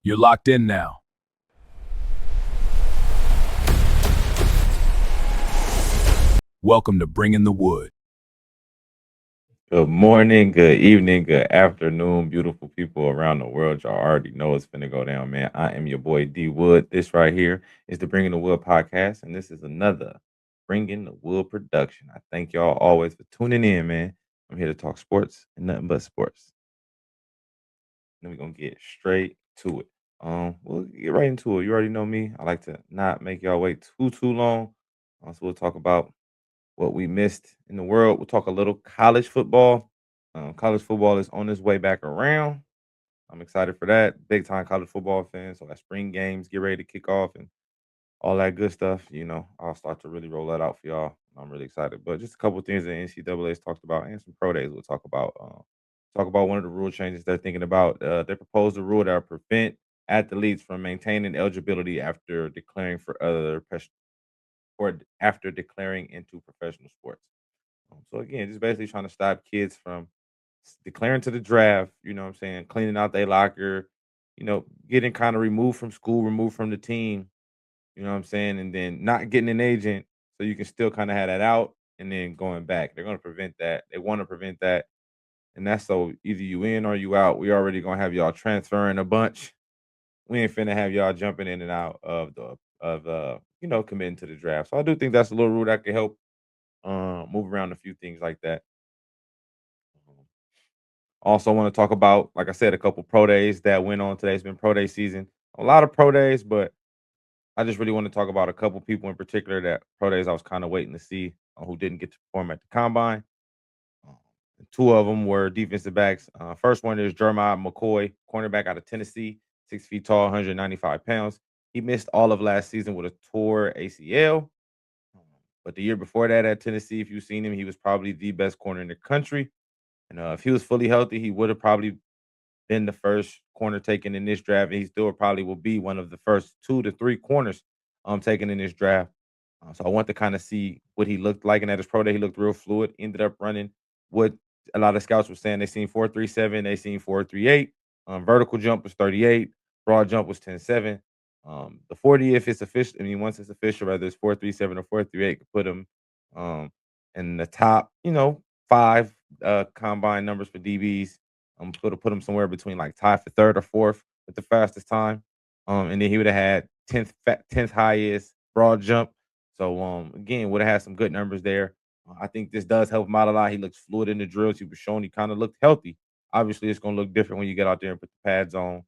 You're locked in now. Welcome to Bringing the Wood. Good morning, good evening, good afternoon, beautiful people around the world. Y'all already know it's finna go down, man. I am your boy D Wood. This right here is the Bringing the Wood podcast, and this is another Bringing the Wood production. I thank y'all always for tuning in, man. I'm here to talk sports and nothing but sports. Then we're gonna get straight to it. We'll get right into it. You already know me. I like to not make y'all wait too long. So we'll talk about what we missed in the world. We'll talk a little college football. College football is on its way back around. I'm excited for that. Big time college football fan. So that spring games get ready to kick off and all that good stuff. I'll start to really roll that out for y'all. I'm really excited. But just a couple of things that NCAA's talked about and some pro days we'll talk about. Talk about one of the rule changes they're thinking about. They proposed a rule that will prevent athletes from maintaining eligibility after declaring for or after declaring into professional sports. So again, just basically trying to stop kids from declaring to the draft, you know what I'm saying, cleaning out their locker, getting kind of removed from school, removed from the team, you know what I'm saying, and then not getting an agent so you can still kind of have that out and then going back. They're going to prevent that. They want to prevent that. And that's so either you in or you out. We already going to have y'all transferring a bunch. We ain't finna have y'all jumping in and out of committing to the draft. So I do think that's a little rule that could help move around a few things like that. Um, Also, want to talk about, like I said, a couple pro days that went on today. It's been pro day season. A lot of pro days, but I just really want to talk about a couple people in particular that pro days I was kind of waiting to see who didn't get to perform at the combine. Um, Two of them were defensive backs. First one is Jeremiah McCoy, cornerback out of Tennessee, 6 feet tall, 195 pounds. He missed all of last season with a tore ACL. Um, But the year before that at Tennessee, if you've seen him, he was probably the best corner in the country. And if he was fully healthy, he would have probably been the first corner taken in this draft. And he still probably will be one of the first 2 to 3 corners taken in this draft. So I want to kind of see what he looked like. And at his pro day, he looked real fluid. Ended up running what a lot of scouts were saying. They seen 4.37, they seen 4.38. Vertical jump was 38, broad jump was 10.7. The 40, if it's official, I mean, once it's official, whether it's 4.37 or 4.38, could put him um, in the top, 5 combine numbers for DBs. Put him somewhere between like tied for third or fourth with the fastest time. And then he would have had 10th highest broad jump. So again, would have had some good numbers there. I think this does help him out a lot. He looks fluid in the drills. He was showing he kind of looked healthy. Obviously, it's going to look different when you get out there and put the pads on.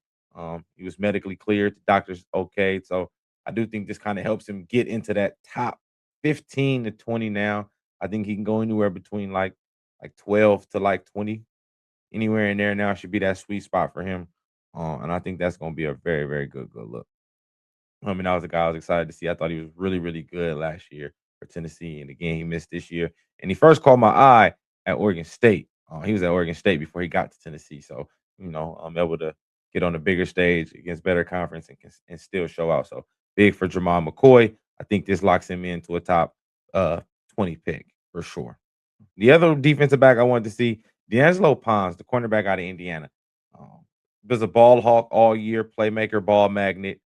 He was medically cleared. The doctor's okay. So I do think this kind of helps him get into that top 15 to 20 now. I think he can go anywhere between like 12 to like 20. Anywhere in there now should be that sweet spot for him. And I think that's going to be a very, very good look. I mean, that was a guy I was excited to see. I thought he was really, really good last year for Tennessee. And again, he missed this year. And he first caught my eye at Oregon State. He was at Oregon State before he got to Tennessee. So, I'm able to get on a bigger stage against better conference and still show out. So big for Jamal McCoy. I think this locks him into a top uh 20 pick for sure. The other defensive back I wanted to see, D'Angelo Pons, the cornerback out of Indiana. Um, was a ball hawk all year, playmaker, ball magnet.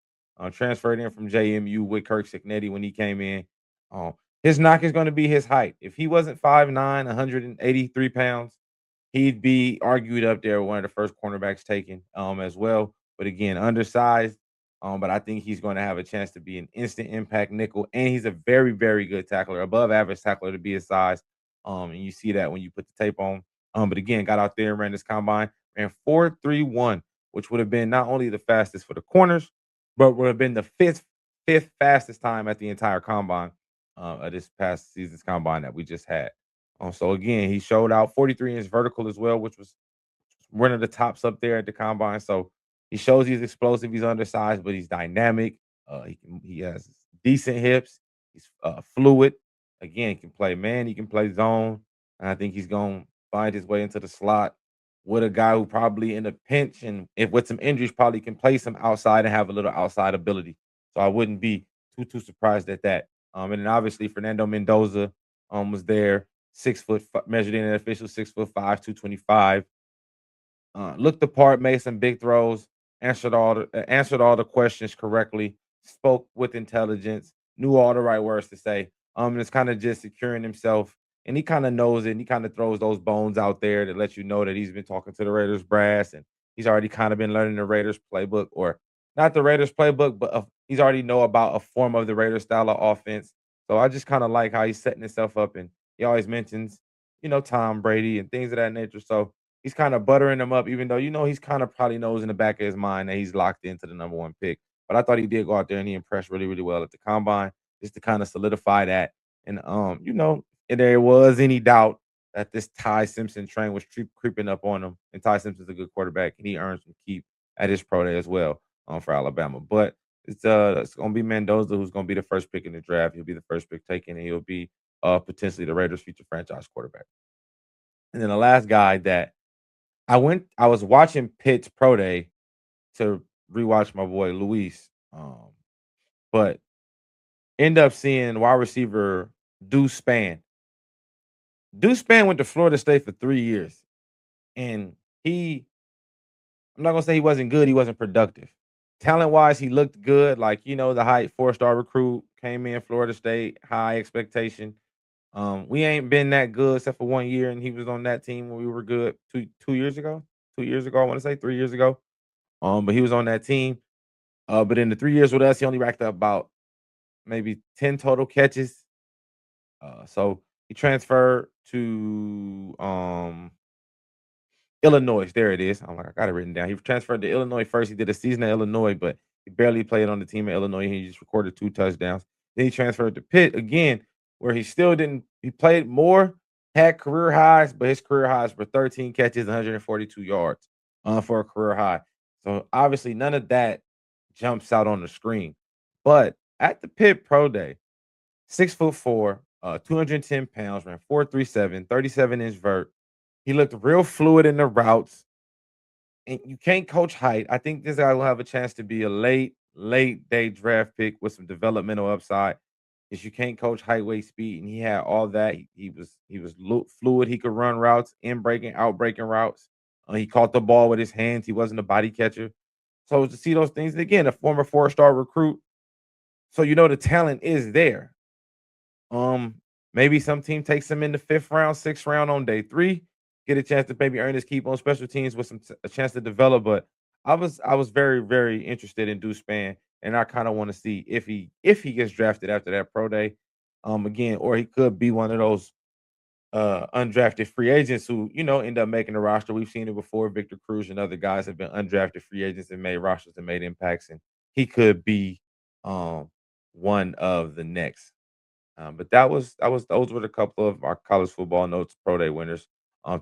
Transferred in from JMU with Kirk Signetti when he came in. His knock is going to be his height. If he wasn't 5'9", 183 pounds, he'd be argued up there one of the first cornerbacks taken as well. But again, undersized. But I think he's going to have a chance to be an instant impact nickel, and he's a very, very good tackler, above average tackler to be his size. And you see that when you put the tape on. But again, got out there and ran this combine, ran 4.31, which would have been not only the fastest for the corners, but would have been the fifth fastest time at the entire combine of this past season's combine that we just had. So again, he showed out 43-inch vertical as well, which was one of the tops up there at the combine. So he shows he's explosive. He's undersized, but he's dynamic. He has decent hips. He's fluid. Again, he can play man. He can play zone. And I think he's going to find his way into the slot with a guy who probably in a pinch and if with some injuries probably can play some outside and have a little outside ability. So I wouldn't be too surprised at that. And then obviously Fernando Mendoza was there, 6 foot measured in an official 6'5", 225. Looked the part, made some big throws, answered all the questions correctly, spoke with intelligence, knew all the right words to say. And it's kind of just securing himself, and he kind of knows it. And he kind of throws those bones out there to let you know that he's been talking to the Raiders brass, and he's already kind of been learning the Raiders playbook, or not the Raiders playbook, but he's already know about a form of the Raiders style of offense. So I just kind of like how he's setting himself up, and he always mentions, Tom Brady and things of that nature. So he's kind of buttering him up, even though he's kind of probably knows in the back of his mind that he's locked into the number one pick. But I thought he did go out there and he impressed really, really well at the combine, just to kind of solidify that. And if there was any doubt that this Ty Simpson train was creeping up on him, and Ty Simpson's a good quarterback, and he earns some keep at his pro day as well, for Alabama. But it's gonna be Mendoza who's gonna be the first pick in the draft. He'll be the first pick taken, and he'll be potentially the Raiders' future franchise quarterback. And then the last guy that I was watching Pitt's pro day to rewatch my boy Luis, but end up seeing wide receiver Deuce Spann. Deuce Spann went to Florida State for 3 years, and I'm not gonna say he wasn't good, he wasn't productive. Talent-wise, he looked good, like, the hype four-star recruit, came in Florida State, high expectation. We ain't been that good except for 1 year, and he was on that team when we were good 2 years ago? 2 years ago, I wanna say, 3 years ago. But he was on that team. But in the 3 years with us, he only racked up about maybe 10 total catches. So he transferred to Illinois. There it is. I'm like, I got it written down. He transferred to Illinois first. He did a season at Illinois, but he barely played on the team at Illinois. He just recorded 2 touchdowns. Then he transferred to Pitt again, where he still didn't. He played more, had career highs, but his career highs were 13 catches, 142 yards, for a career high. So obviously, none of that jumps out on the screen. But at the Pitt Pro Day, 6'4", 210 pounds, ran 4.37, 37-inch vert. He looked real fluid in the routes, and you can't coach height. I think this guy will have a chance to be a late day draft pick with some developmental upside. Because you can't coach height, weight, speed, and he had all that. He was fluid. He could run routes, in breaking, out breaking routes. He caught the ball with his hands. He wasn't a body catcher. So to see those things, and again, a former four-star recruit, so the talent is there. Um, Maybe some team takes him in the 5th round, 6th round on day 3, get a chance to maybe earn his keep on special teams with a chance to develop. But I was very, very interested in Deuce Spann, and I kind of want to see if he gets drafted after that pro day, again, or he could be one of those undrafted free agents who end up making the roster. We've seen it before. Victor Cruz and other guys have been undrafted free agents and made rosters and made impacts, and he could be um one of the next. But that was those were a couple of our college football notes, pro day winners,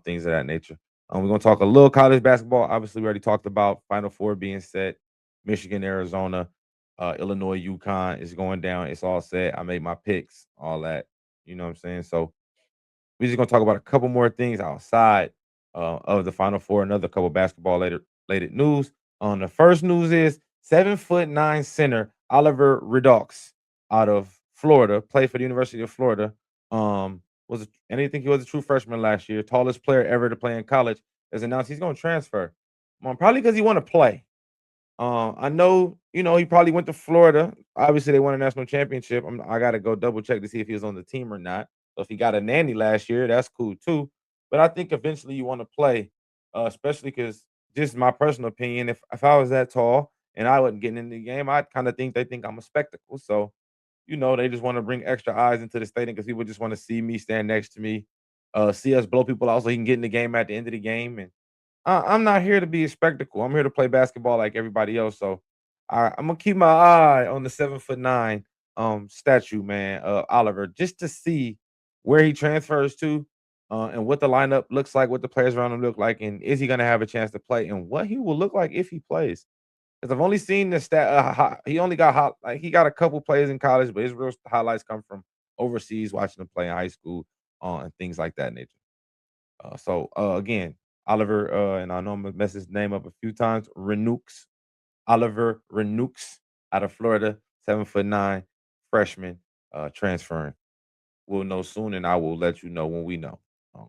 things of that nature. We're gonna talk a little college basketball. Obviously, we already talked about Final Four being set. Michigan, Arizona, Illinois, UConn is going down. It's all set. I made my picks, all that. You know what I'm saying? So we're just gonna talk about a couple more things outside of the Final Four. Another couple basketball related news. The first news is 7'9" center Oliver Redux out of Florida, played for the University of Florida. And I think he was a true freshman last year, tallest player ever to play in college. Has announced he's going to transfer, probably because he want to play. I know, he probably went to Florida. Obviously, they won a national championship. I got to go double check to see if he was on the team or not. So if he got a nanny last year, that's cool too. But I think eventually you want to play, especially because just my personal opinion, if I was that tall and I wasn't getting in the game, I'd kind of think they think I'm a spectacle. So they just want to bring extra eyes into the stadium because people just want to see me stand next to me, see us blow people out so he can get in the game at the end of the game. And I'm not here to be a spectacle. I'm here to play basketball like everybody else. So I'm gonna keep my eye on the 7'9" statue, man, Oliver, just to see where he transfers to, and what the lineup looks like, what the players around him look like, and is he gonna have a chance to play, and what he will look like if he plays. Because I've only seen the stat. He only got like he got a couple plays in college, but his real highlights come from overseas, watching him play in high school, and things like that nature. Again, Oliver, and I know I'm gonna mess his name up a few times. Renux, Oliver Renux, out of Florida, 7'9", freshman, transferring. We'll know soon, and I will let you know when we know. Um,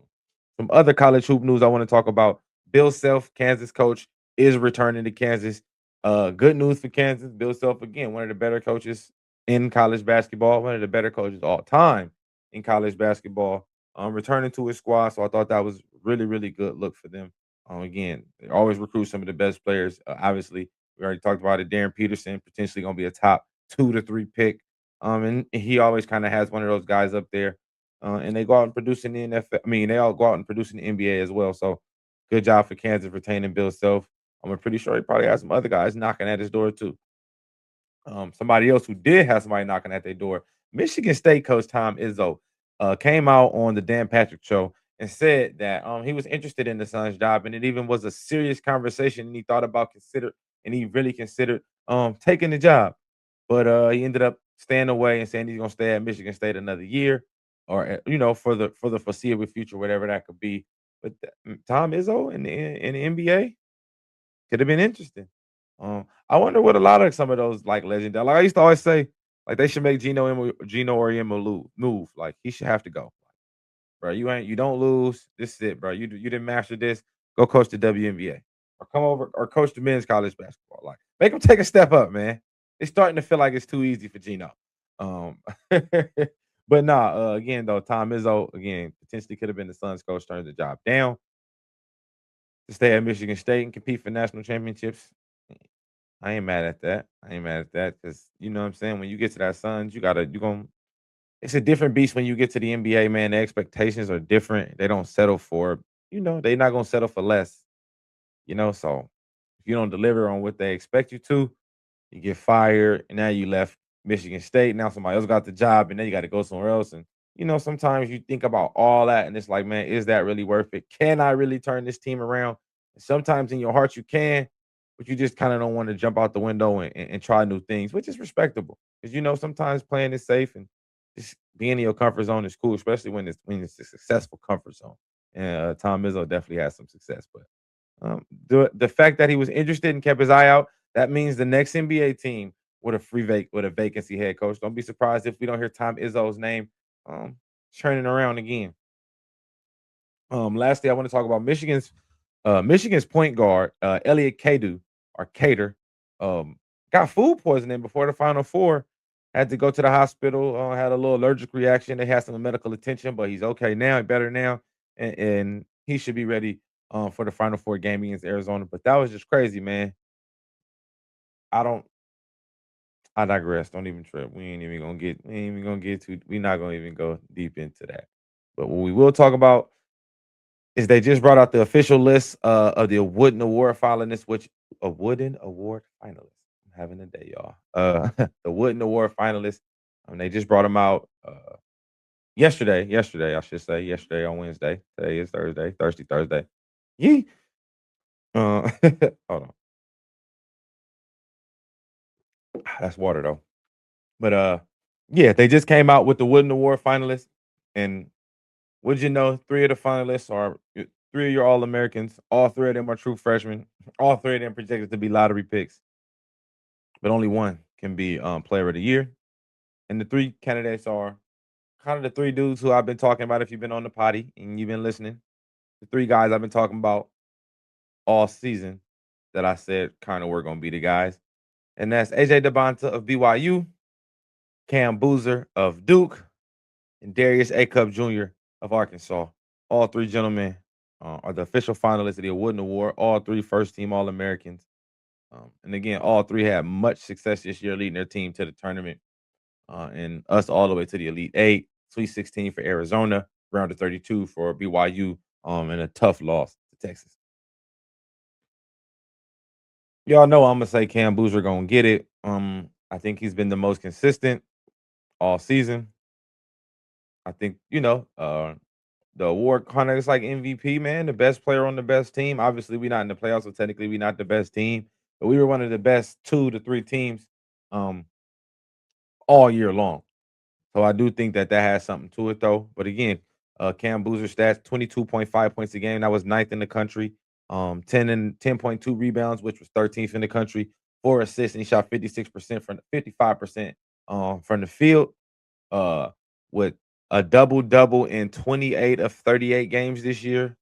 some other college hoop news I want to talk about. Bill Self, Kansas coach, is returning to Kansas. Good news for Kansas. Bill Self again, one of the better coaches in college basketball, one of the better coaches all time in college basketball. Returning to his squad, so I thought that was really, really good look for them. Again, they always recruit some of the best players. Obviously, we already talked about it. Darren Peterson potentially going to be a top 2 to 3 pick. And he always kind of has one of those guys up there. And they go out and produce in the NFL. I mean, they all go out and produce in the NBA as well. So good job for Kansas retaining Bill Self. I'm pretty sure he probably has some other guys knocking at his door too. Somebody else who did have somebody knocking at their door, Michigan State coach Tom Izzo, came out on the Dan Patrick show and said that he was interested in the Suns job, and it even was a serious conversation, and he thought about and he really considered taking the job, but he ended up staying away and saying he's gonna stay at Michigan State another year, or for the foreseeable future, whatever that could be. But Tom Izzo in the NBA could have been interesting. I wonder what a lot of some of those like legendary. Like I used to always say, like they should make Gino Auriemma move. Like he should have to go, bro. You don't lose. This is it, bro. You didn't master this. Go coach the WNBA or come over or coach the men's college basketball. Like make them take a step up, man. It's starting to feel like it's too easy for Gino. Um, but nah. Again though, Tom Izzo again potentially could have been the Suns coach, turned the job down to stay at Michigan State and compete for national championships. I ain't mad at that. I ain't mad at that because you know what I'm saying. When you get to that Suns, you gonna. It's a different beast when you get to the NBA, man. The expectations are different. They don't settle for, they're not gonna settle for less. So if you don't deliver on what they expect you to, you get fired, and now you left Michigan State. Now somebody else got the job, and then you got to go somewhere else. And sometimes you think about all that, and it's like, man, is that really worth it? Can I really turn this team around? And sometimes in your heart you can, but you just kind of don't want to jump out the window and try new things, which is respectable. Because sometimes playing is safe and just being in your comfort zone is cool, especially when it's a successful comfort zone. And Tom Izzo definitely has some success, but the fact that he was interested and kept his eye out, that means the next NBA team with a vacancy head coach. Don't be surprised if we don't hear Tom Izzo's name um, turning around again. Lastly, I want to talk about Michigan's point guard, Elliot Kadu or Cater, got food poisoning before the Final Four. Had to go to the hospital. Had a little allergic reaction. They had some medical attention, but he's okay now. Better now, and he should be ready for the Final Four game against Arizona. But that was just crazy, man. I don't. I digress. Don't even trip. We ain't even gonna get. We ain't even gonna get to. We're not gonna even go deep into that. But what we will talk about is they just brought out the official list of the Wooden Award finalists, which a Wooden Award finalist. I'm having a day, y'all. The Wooden Award finalists. They just brought them out yesterday. Yesterday, I should say. Yesterday on Wednesday. Today is Thursday. Thursday. Yee. Hold on. That's water though. But yeah, they just came out with the Wooden Award finalists, and would you know, three of the finalists are three of your All Americans. All three of them are true freshmen. All three of them projected to be lottery picks, but only one can be Player of the Year. And the three candidates are kind of the three dudes who I've been talking about. If you've been on the potty and you've been listening, the three guys I've been talking about all season that I said kind of were going to be the guys, and that's AJ DeBonta of BYU, Cam Boozer of Duke, and Darius A. Cup Jr. of Arkansas. All three gentlemen are the official finalists of the Wooden Award. All three first team All Americans. And again, all three had much success this year leading their team to the tournament and us all the way to the Elite Eight, Sweet 16 for Arizona, round of 32 for BYU, and a tough loss to Texas. Y'all know I'm gonna say Cam Boozer gonna get it. I think he's been the most consistent all season. I think the award kind of is like MVP, man, the best player on the best team. Obviously, we're not in the playoffs, so technically we're not the best team, but we were one of the best 2 to 3 teams um all year long. So I do think that has something to it, though. But again, Cam Boozer stats: 22.5 points a game. That was ninth in the country. 10.2 rebounds, which was 13th in the country. 4 assists, and he shot 56% from 55% from the field. Uh, with a double double in 28 of 38 games this year.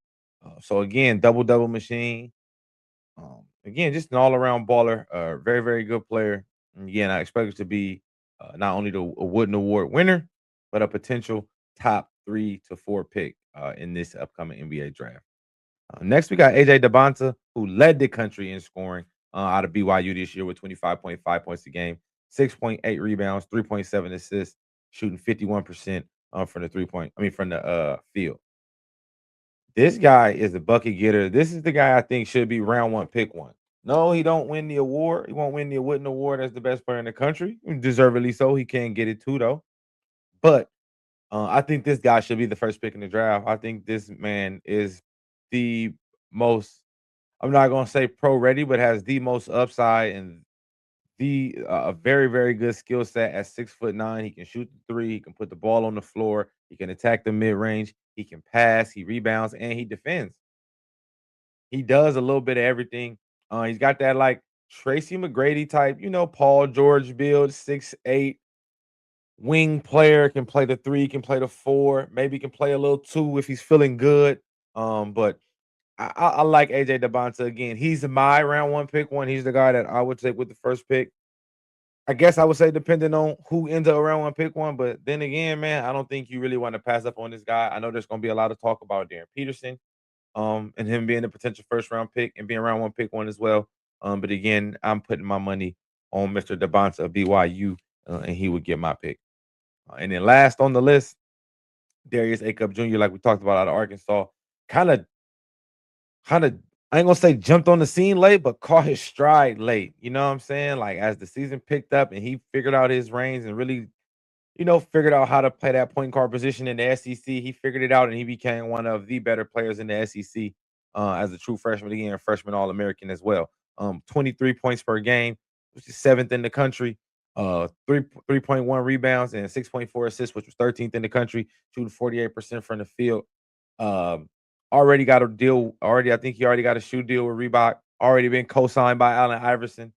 So again, double double machine. again, just an all around baller, very, very good player. And again, I expect him to be not only a Wooden Award winner, but a potential top 3 to 4 pick in this upcoming NBA draft. Next, we got AJ Debonta, who led the country in scoring out of BYU this year with 25.5 points a game, 6.8 rebounds, 3.7 assists, shooting 51% from the from the field. This guy is a bucket getter. This is the guy I think should be round one, pick one. No, he don't win the award. He won't win the Wooden Award as the best player in the country. Deservedly so. He can't get it too though. But I think this guy should be the first pick in the draft. I think this man is the most. I'm not gonna say pro ready, but has the most upside and the a very very good skill set at 6'9". He can shoot the three. He can put the ball on the floor. He can attack the mid range. He can pass. He rebounds and he defends. He does a little bit of everything. He's got that like Tracy McGrady type, Paul George build, 6'8", wing player, can play the three, can play the four, maybe can play a little two if he's feeling good. But I like AJ Debonta again. He's my round one pick one. He's the guy that I would take with the first pick. I guess I would say depending on who ends up around one pick one, but then again, man, I don't think you really want to pass up on this guy. I know there's going to be a lot of talk about Darren Peterson, and him being a potential first round pick and being around one pick one as well. But again, I'm putting my money on Mr. Debonta of BYU, and he would get my pick. And then last on the list, Darius Acup Jr., like we talked about out of Arkansas, kind of kind of I ain't gonna say jumped on the scene late, but caught his stride late. You know what I'm saying? Like as the season picked up and he figured out his reins and really, figured out how to play that point guard position in the SEC. He figured it out and he became one of the better players in the SEC as a true freshman again, freshman All American as well. 23 points per game, which is seventh in the country. 3.1 rebounds and 6.4 assists, which was 13th in the country, shooting 48% from the field. Um, already got a deal. I think he already got a shoe deal with Reebok. Already been co-signed by Allen Iverson.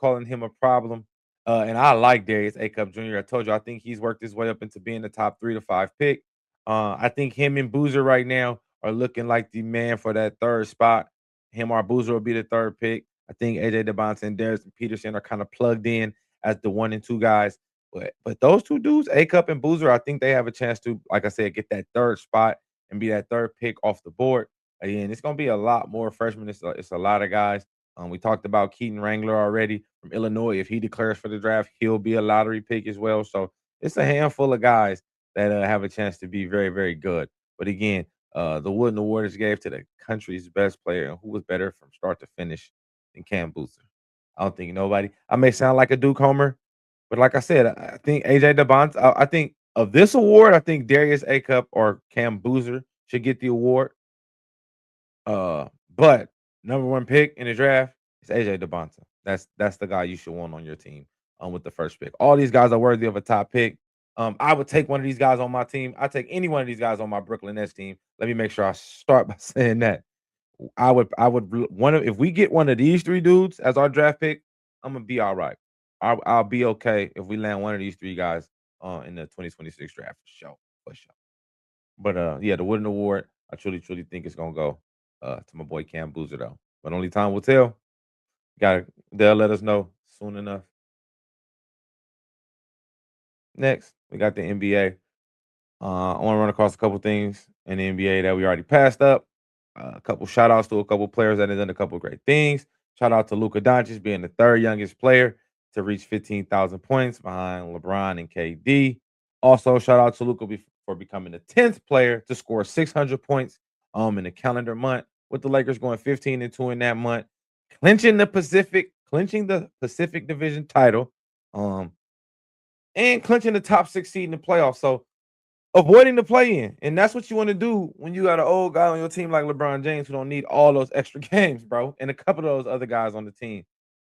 Calling him a problem. And I like Darius Acup Jr. I told you I think he's worked his way up into being the top 3 to 5 pick. I think him and Boozer right now are looking like the man for that third spot. Him or Boozer will be the third pick. I think AJ Debonta and Darius Peterson are kind of plugged in as the 1 and 2 guys. But those two dudes, Acup and Boozer, I think they have a chance to, like I said, get that third spot and be that third pick off the board. Again, it's going to be a lot more freshmen. It's a lot of guys. We talked about Keaton Wrangler already from Illinois. If he declares for the draft, he'll be a lottery pick as well. So it's a handful of guys that have a chance to be very, very good. But again, the Wooden Award is gave to the country's best player, and who was better from start to finish than Cam Booster? I don't think nobody. I may sound like a Duke homer, but like I said, I think AJ Debonta. I think of this award, I think Darius Acup or Cam Boozer should get the award. But number one pick in the draft is AJ Debonta. That's the guy you should want on your team with the first pick. All these guys are worthy of a top pick. I would take one of these guys on my team. I take any one of these guys on my Brooklyn Nets team. Let me make sure I start by saying that. If we get one of these three dudes as our draft pick, I'm gonna be all right. I'll be okay if we land one of these three guys in the 2026 draft for sure. For sure. But yeah, the Wooden Award, I truly, truly think it's gonna go to my boy Cam Boozer though. But only time will tell. They'll let us know soon enough. Next, we got the NBA. I want to run across a couple things in the NBA that we already passed up. A couple shout outs to a couple players that have done a couple great things. Shout out to Luka Doncic being the third youngest player to reach 15,000 points behind LeBron and KD. Also, shout out to Luka for becoming the 10th player to score 600 points in a calendar month, with the Lakers going 15-2 in that month, clinching the Pacific Division title, um, and clinching the top 6 seed in the playoffs. So avoiding the play-in, and that's what you want to do when you got an old guy on your team like LeBron James who don't need all those extra games, bro, and a couple of those other guys on the team.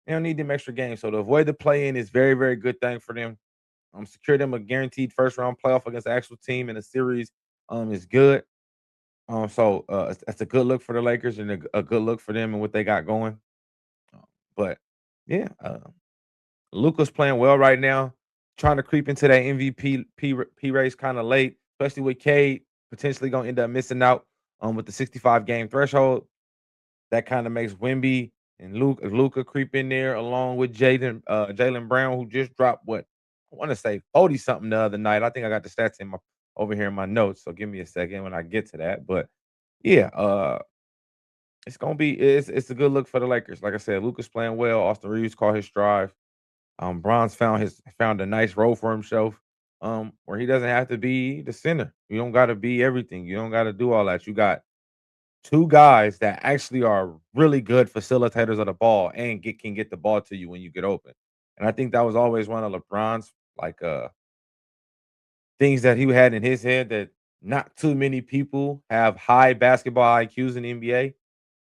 They don't need them extra games. So to avoid the play-in is very, very good thing for them. Secure them a guaranteed first-round playoff against the actual team in the series is good. So it's a good look for the Lakers and a good look for them and what they got going. But yeah, Luka's playing well right now, trying to creep into that MVP race kind of late, especially with Cade potentially going to end up missing out with the 65 game threshold. That kind of makes Wemby and Luca creep in there along with Jalen Brown, who just dropped what I want to say 40 something the other night. I think I got the stats in my over here in my notes. So give me a second when I get to that. But yeah, it's gonna be it's a good look for the Lakers. Like I said, Luca's playing well. Austin Reeves caught his stride. Bron's found a nice role for himself. Where he doesn't have to be the center. You don't gotta be everything. You don't gotta do all that. You got two guys that actually are really good facilitators of the ball and can get the ball to you when you get open. And I think that was always one of LeBron's like things that he had in his head that not too many people have high basketball IQs in the NBA.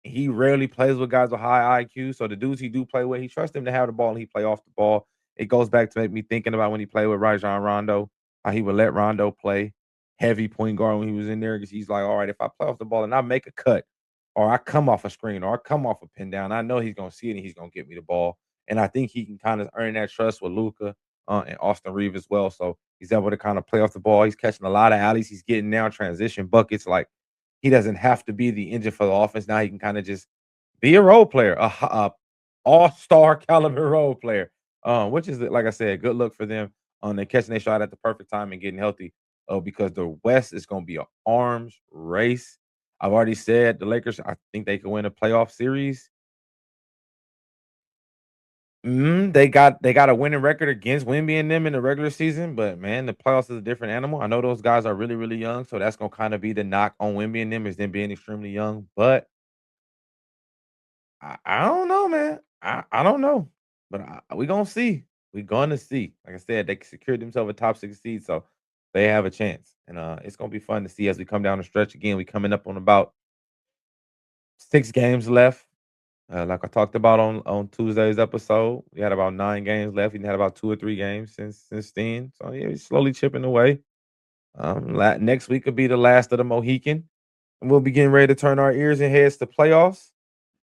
He rarely plays with guys with high IQ. So the dudes he do play with, he trusts them to have the ball and he play off the ball. It goes back to make me thinking about when he played with Rajon Rondo, how he would let Rondo play heavy point guard when he was in there because he's like, all right, if I play off the ball and I make a cut or I come off a screen or I come off a pin down, I know he's gonna see it and he's gonna get me the ball. And I think he can kind of earn that trust with Luca and Austin Reeves as well. So he's able to kind of play off the ball. He's catching a lot of alleys. He's getting now transition buckets. Like he doesn't have to be the engine for the offense. Now he can kind of just be a role player, a all-star caliber role player, which is like I said, good look for them. They're catching their shot at the perfect time and getting healthy. Because the West is going to be an arms race. I've already said the Lakers. I think they can win a playoff series. They got a winning record against Wemby and them in the regular season, but man, the playoffs is a different animal. I know those guys are really, really young, so that's gonna kind of be the knock on Wemby and them is them being extremely young. But I don't know, man. I don't know, but we gonna see. We gonna see. Like I said, they secured themselves a top 6 seed, so they have a chance, and it's gonna be fun to see as we come down the stretch again. We coming up on about 6 games left. Like I talked about on Tuesday's episode, we had about 9 games left. We had about 2 or 3 games since then. So yeah, we're slowly chipping away. Next week could be the last of the Mohican, and we'll be getting ready to turn our ears and heads to playoffs.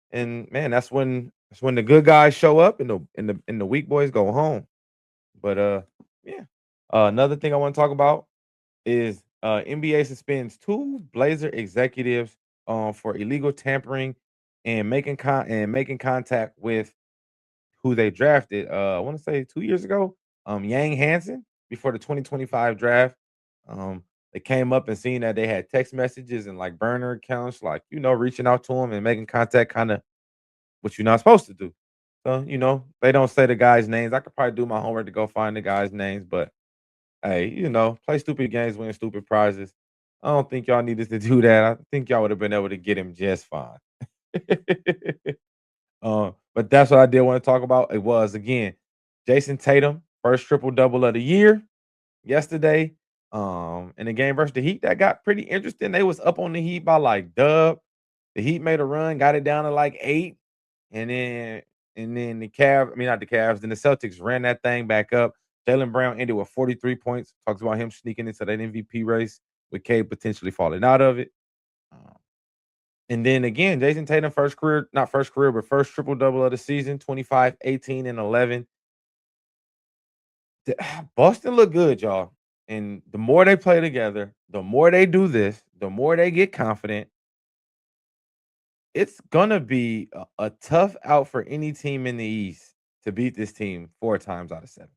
And man, that's when the good guys show up and the weak boys go home. But yeah. Another thing I want to talk about is NBA suspends two Blazer executives for illegal tampering and making contact with who they drafted. I want to say 2 years ago, Yang Hansen before the 2025 draft. Um, they came up and seen that they had text messages and like burner accounts, like reaching out to them and making contact, kind of what you're not supposed to do. So they don't say the guys' names. I could probably do my homework to go find the guys' names, but hey, play stupid games, win stupid prizes. I don't think y'all needed to do that. I think y'all would have been able to get him just fine. But that's what I did want to talk about. It was again, Jason Tatum, first triple double of the year yesterday. In the game versus the Heat, that got pretty interesting. They was up on the Heat by like dub. The Heat made a run, got it down to like 8, and then the Cavs, I mean not the Cavs, then the Celtics ran that thing back up. Jalen Brown ended with 43 points. Talks about him sneaking into that MVP race with Cade potentially falling out of it. Um, and then again, Jason Tatum, not first career, but first triple double of the season, 25, 18, and 11. Boston look good, y'all. And the more they play together, the more they do this, the more they get confident. It's gonna be a tough out for any team in the East to beat this team 4 times out of 7.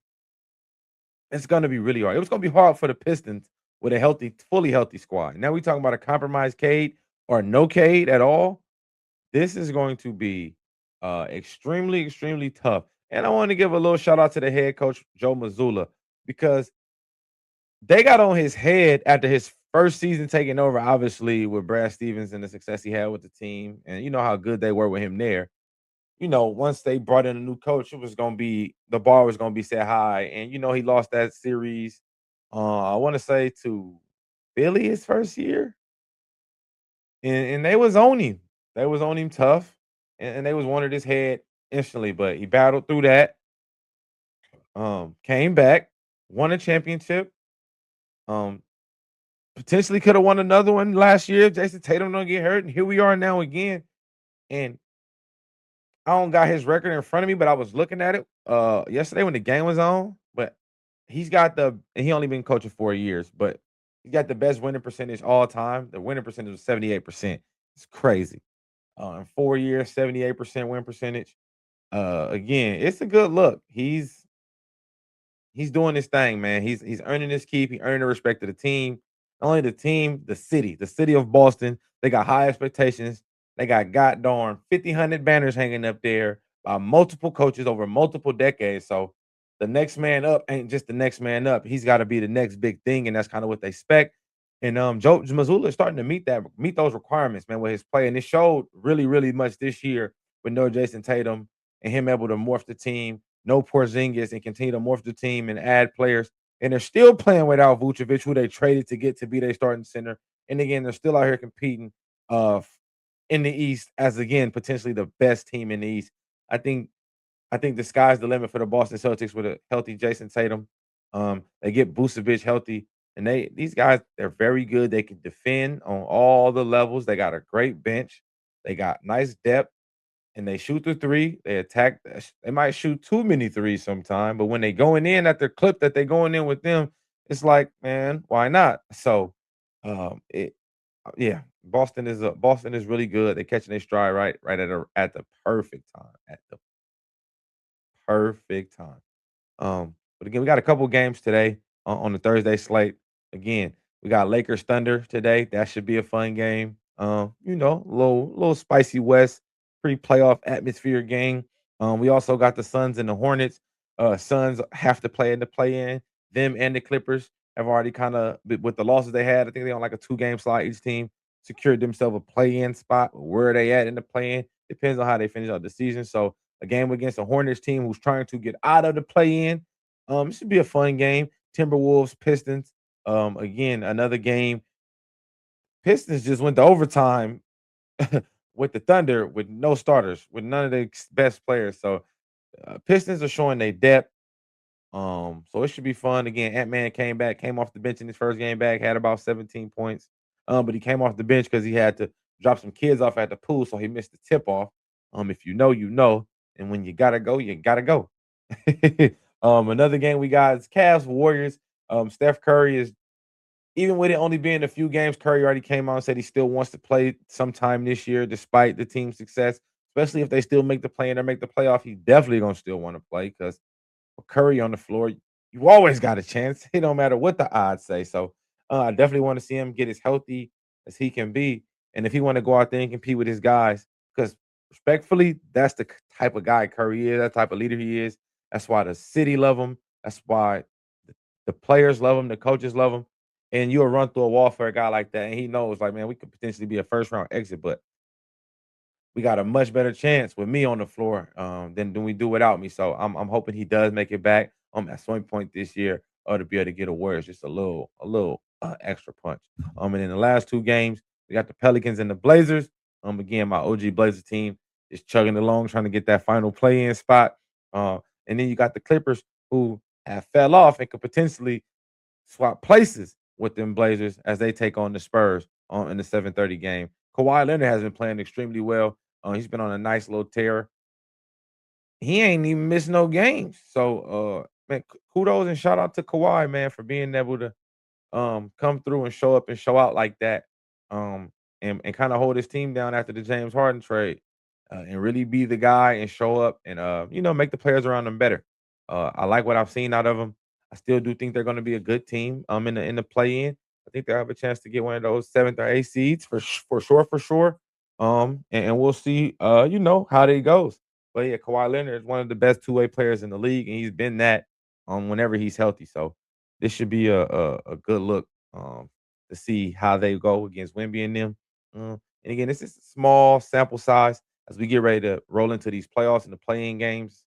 It's gonna be really hard. It was gonna be hard for the Pistons with a fully healthy squad. Now we talking about a compromised Cade or no Cade at all. This is going to be extremely, extremely tough. And I want to give a little shout out to the head coach Joe Mazzulla because they got on his head after his first season taking over, obviously with Brad Stevens and the success he had with the team, and you know how good they were with him there. Once they brought in a new coach, it was gonna be the bar was gonna be set high, and he lost that series. I want to say to Philly his first year, and they was on him. They was on him tough, and they was wanted his head instantly, but he battled through that. Came back, won a championship. Um, Potentially could have won another one last year if Jason Tatum don't get hurt, and here we are now again. And I don't got his record in front of me, but I was looking at it yesterday when the game was on. But and he only been coaching 4 years, but he got the best winning percentage all time. The winning percentage was 78%. It's crazy. In 4 years, 78% win percentage. Again, it's a good look. He's doing his thing, man. He's earning his keep. He earning the respect of the team. Not only the team, the city of Boston. They got high expectations. They got god darn 50 banners hanging up there by multiple coaches over multiple decades. So the next man up ain't just the next man up. He's got to be the next big thing, and that's kind of what they expect. And Joe Mazzulla is starting to meet those requirements, man, with his play. And it showed really, really much this year with no Jason Tatum and him able to morph the team, no Porzingis, and continue to morph the team and add players. And they're still playing without Vucevic, who they traded to get to be their starting center. And again, they're still out here competing uh in the East as again potentially the best team in the East. I think I think the sky's the limit for the Boston Celtics with a healthy Jason Tatum. They get Vucevic healthy, and these guys they're very good. They can defend on all the levels. They got a great bench. They got nice depth and they shoot the three. They attack. They might shoot too many threes sometime, but when they going in at their clip that they going in with them, it's like, man, why not? So, it, yeah, Boston is really good. They catching their stride right at the perfect time, at the perfect time. But again, we got a couple games today on the Thursday slate. Again, we got Lakers Thunder today. That should be a fun game. Little spicy West pre-playoff atmosphere game. We also got the Suns and the Hornets. Suns have to play in the play-in. Them and the Clippers have already kind of with the losses they had. I think they on like a 2-game slot. Each team secured themselves a play-in spot. Where are they at in the play-in depends on how they finish out the season. So a game against a Hornets team who's trying to get out of the play-in. It should be a fun game. Timberwolves, Pistons. Again, another game. Pistons just went to overtime with the Thunder with no starters, with none of their best players. So Pistons are showing their depth. So it should be fun. Again, Ant-Man came off the bench in his first game back, had about 17 points. But he came off the bench because he had to drop some kids off at the pool, so he missed the tip off. If you know, you know. And when you gotta go, you gotta go. Another game we got is Cavs Warriors. Steph Curry is even with it only being a few games, Curry already came out and said he still wants to play sometime this year, despite the team's success. Especially if they still make the play and they make the playoff, he definitely gonna still want to play because Curry on the floor, you always got a chance. It don't matter what the odds say. So I definitely want to see him get as healthy as he can be, and if he want to go out there and compete with his guys, because respectfully, that's the type of guy Curry is. That type of leader he is. That's why the city love him. That's why the, the players love him. The coaches love him. And you'll run through a wall for a guy like that, and he knows, like, man, we could potentially be a first round exit, but we got a much better chance with me on the floor than we do without me. So I'm hoping he does make it back at some point this year to be able to get a Warriors just a little extra punch. And in the last two games, we got the Pelicans and the Blazers. Again, my OG Blazer team is chugging along trying to get that final play in spot. And then you got the Clippers who have fell off and could potentially swap places with them Blazers as they take on the Spurs in the 7:30 game. Kawhi Leonard has been playing extremely well. He's been on a nice little tear. He ain't even missed no games. So, man, kudos and shout out to Kawhi, man, for being able to come through and show up and show out like that, and kind of hold his team down after the James Harden trade, and really be the guy and show up and make the players around him better. I like what I've seen out of him. I still do think they're going to be a good team. In the play in, I think they have a chance to get one of those seventh or eighth seeds for sure. And we'll see. How they goes. But yeah, Kawhi Leonard is one of the best two-way players in the league, and he's been that whenever he's healthy. So this should be a good look to see how they go against Wemby and them. And again, this is a small sample size as we get ready to roll into these playoffs and the playing games.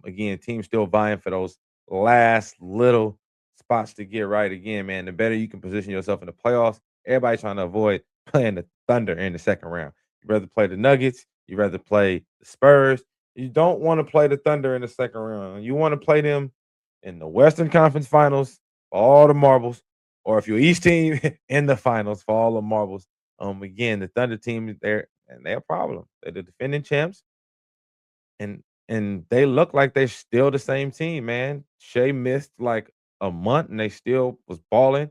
Again, teams still vying for those last little spots to get right. Again, man, the better you can position yourself in the playoffs, everybody trying to avoid playing the Thunder in the second round. You'd rather play the Nuggets. You'd rather play the Spurs. You don't want to play the Thunder in the second round. You want to play them in the Western Conference Finals for all the marbles, or if you're East team in the finals for all the marbles. Again, the Thunder team they're a problem. They're the defending champs, and they look like they're still the same team, man. Shea missed like a month and they still was balling.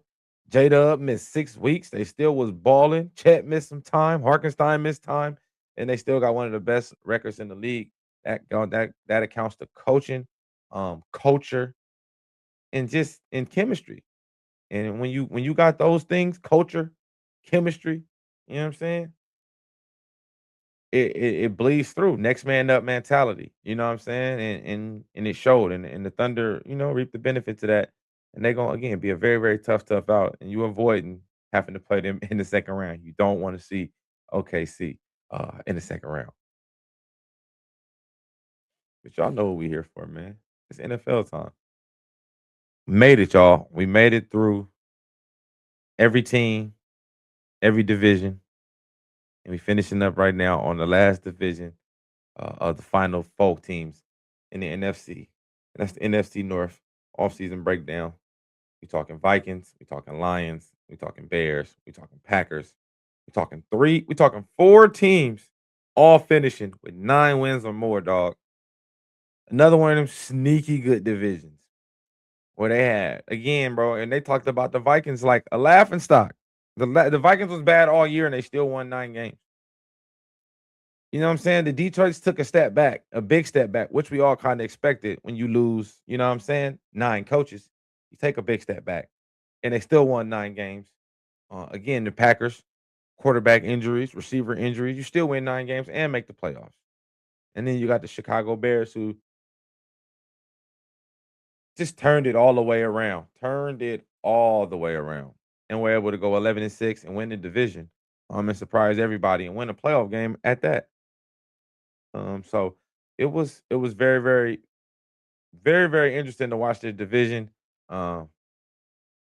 J Dub missed 6 weeks. They still was balling. Chet missed some time. Harkenstein missed time. and they still got one of the best records in the league. That accounts to coaching, culture, and just in chemistry. And when you got those things, culture, chemistry, you know what I'm saying? It bleeds through. Next man up mentality. You know what I'm saying? And it showed. And the Thunder, reap the benefits of that. And they're gonna again be a very, very tough out. And you avoiding having to play them in the second round. You don't want to see OKC in the second round. But y'all know what we here for, man. It's NFL time. Made it, y'all. We made it through every team, every division, and we finishing up right now on the last division of the final four teams in the NFC. And that's the NFC North offseason breakdown. We talking Vikings, we talking Lions, we talking Bears, we talking Packers, we talking four teams all finishing with 9 wins or more, dog. Another one of them sneaky good divisions where they had again, bro, and they talked about the Vikings like a laughing stock. The Vikings was bad all year and they still won 9 games. You know what I'm saying? The Detroit's took a step back, a big step back, which we all kind of expected when you lose, you know what I'm saying? 9 coaches. You take a big step back. And they still won 9 games. Again, the Packers, quarterback injuries, receiver injuries, you still win 9 games and make the playoffs. And then you got the Chicago Bears who just turned it all the way around. Turned it all the way around. And were able to go 11-6 and win the division. And surprise everybody and win a playoff game at that. So it was very, very, very, very interesting to watch the division. Um,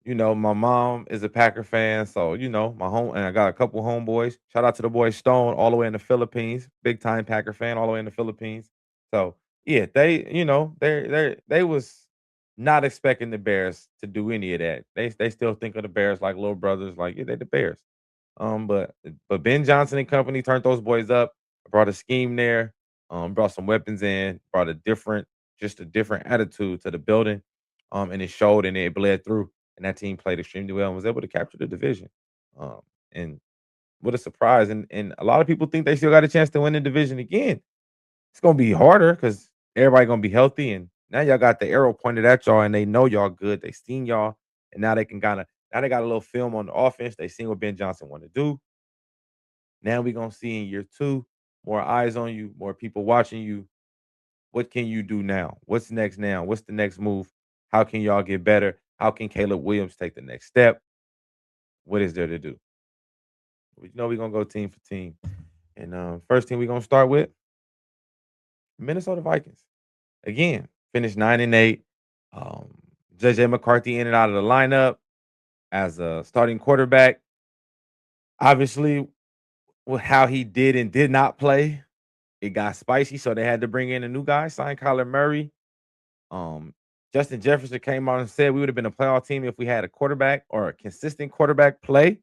my mom is a Packer fan, so my home and I got a couple homeboys. Shout out to the boy Stone, all the way in the Philippines, big time Packer fan, all the way in the Philippines. So yeah, they was not expecting the Bears to do any of that. They still think of the Bears like little brothers, like yeah, they the Bears. But Ben Johnson and company turned those boys up, brought a scheme there, brought some weapons in, brought just a different attitude to the building, and it showed and it bled through. And that team played extremely well and was able to capture the division. Um, and what a surprise! And a lot of people think they still got a chance to win the division again. It's gonna be harder because everybody gonna be healthy, and now y'all got the arrow pointed at y'all, and they know y'all good. They seen y'all, and now they can now they got a little film on the offense. They seen what Ben Johnson want to do. Now we gonna see in year two, more eyes on you, more people watching you. What can you do now? What's next now? What's the next move? How can y'all get better? How can Caleb Williams take the next step? What is there to do? We're gonna go team for team. And first team we're gonna start with Minnesota Vikings. Again, finished 9-8. Um, JJ McCarthy in and out of the lineup as a starting quarterback. Obviously, with how he did and did not play, it got spicy. So they had to bring in a new guy, sign Kyler Murray. Um, Justin Jefferson came out and said we would have been a playoff team if we had a quarterback or a consistent quarterback play.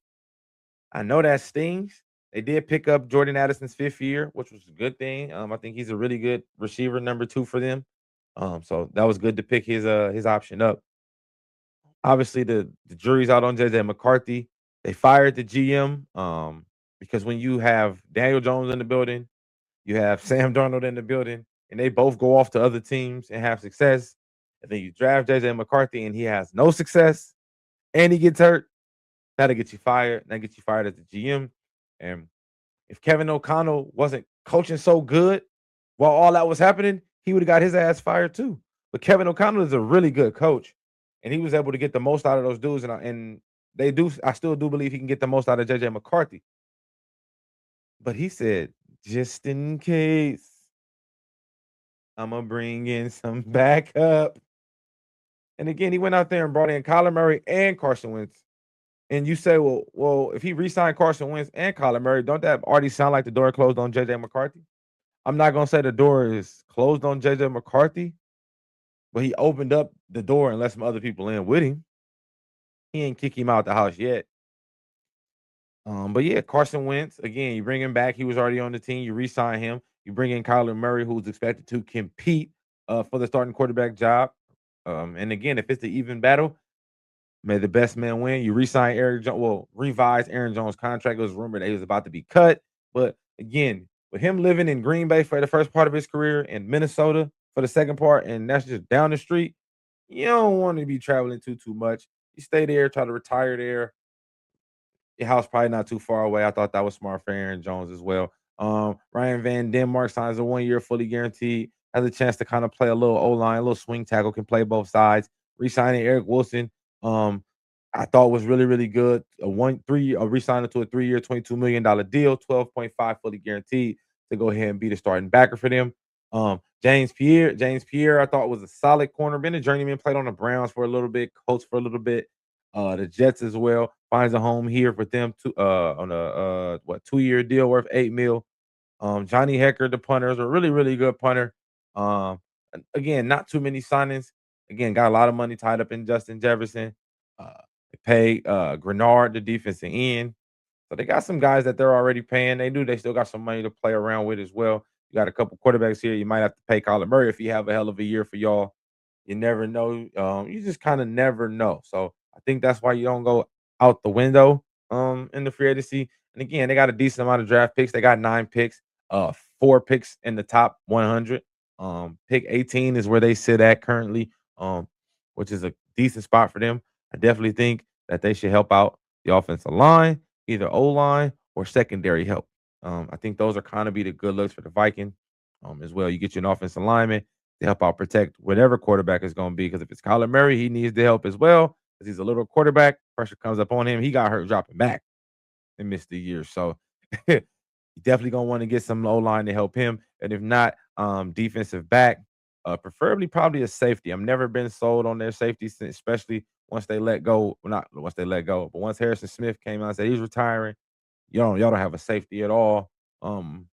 I know that stings. They did pick up Jordan Addison's 5th year, which was a good thing. I think he's a really good receiver, number 2 for them. So that was good to pick his option up. Obviously, the jury's out on JJ McCarthy. They fired the GM because when you have Daniel Jones in the building, you have Sam Darnold in the building, and they both go off to other teams and have success. And then you draft JJ McCarthy and he has no success and he gets hurt. That'll get you fired. That gets you fired as the GM. And if Kevin O'Connell wasn't coaching so good while all that was happening, he would have got his ass fired too. But Kevin O'Connell is a really good coach, and he was able to get the most out of those dudes. And they do. I still do believe he can get the most out of JJ McCarthy. But he said, just in case, I'm gonna bring in some backup. And again, he went out there and brought in Kyler Murray and Carson Wentz. And you say, well, if he re-signed Carson Wentz and Kyler Murray, don't that already sound like the door closed on JJ McCarthy? I'm not gonna say the door is closed on JJ McCarthy, but he opened up the door and let some other people in with him. He ain't kick him out the house yet. But yeah, Carson Wentz, again, you bring him back. He was already on the team. You re-sign him. You bring in Kyler Murray, who's expected to compete for the starting quarterback job. And again, if it's the even battle, may the best man win. You re-sign Eric Jones. Well, revise Aaron Jones' contract. It was rumored that he was about to be cut. But again, with him living in Green Bay for the first part of his career and Minnesota for the second part, and that's just down the street, you don't want to be traveling too much. You stay there, try to retire there. Your house probably not too far away. I thought that was smart for Aaron Jones as well. Ryan Van Denmark signs a 1 year fully guaranteed. Has a chance to kind of play a little O line, a little swing tackle, can play both sides. Resigning Eric Wilson, um, I thought was really good. Resigning to a 3 year, $22 million deal, 12.5 fully guaranteed to go ahead and be the starting backer for them. James Pierre, I thought was a solid corner. Been a journeyman, played on the Browns for a little bit, coached for a little bit. The Jets as well finds a home here for them to on a 2 year deal worth 8 mil. Johnny Hecker, the punter, is a really good punter. Again, not too many signings. Again, got a lot of money tied up in Justin Jefferson. Uh, they paid Grenard, the defensive end. So they got some guys that they're already paying. They still got some money to play around with as well. You got a couple quarterbacks here. You might have to pay Kyler Murray if he have a hell of a year for y'all. You never know. You just kind of never know. So I think that's why you don't go out the window in the free agency. And again, they got a decent amount of draft picks. They got 9 picks, 4 picks in the top 100. Pick 18 is where they sit at currently, which is a decent spot for them. I definitely think that they should help out the offensive line, either O line or secondary help. I think those are kind of be the good looks for the Vikings as well. You get you an offensive lineman to help out protect whatever quarterback is going to be. Because if it's Kyler Murray, he needs the help as well because he's a little quarterback. Pressure comes up on him. He got hurt dropping back and missed the year. So you definitely gonna want to get some low line to help him. And if not, defensive back, preferably probably a safety. I've never been sold on their safety, especially once they let go. Well, not once they let go, but once Harrison Smith came out and said he's retiring, y'all don't have a safety at all. Um,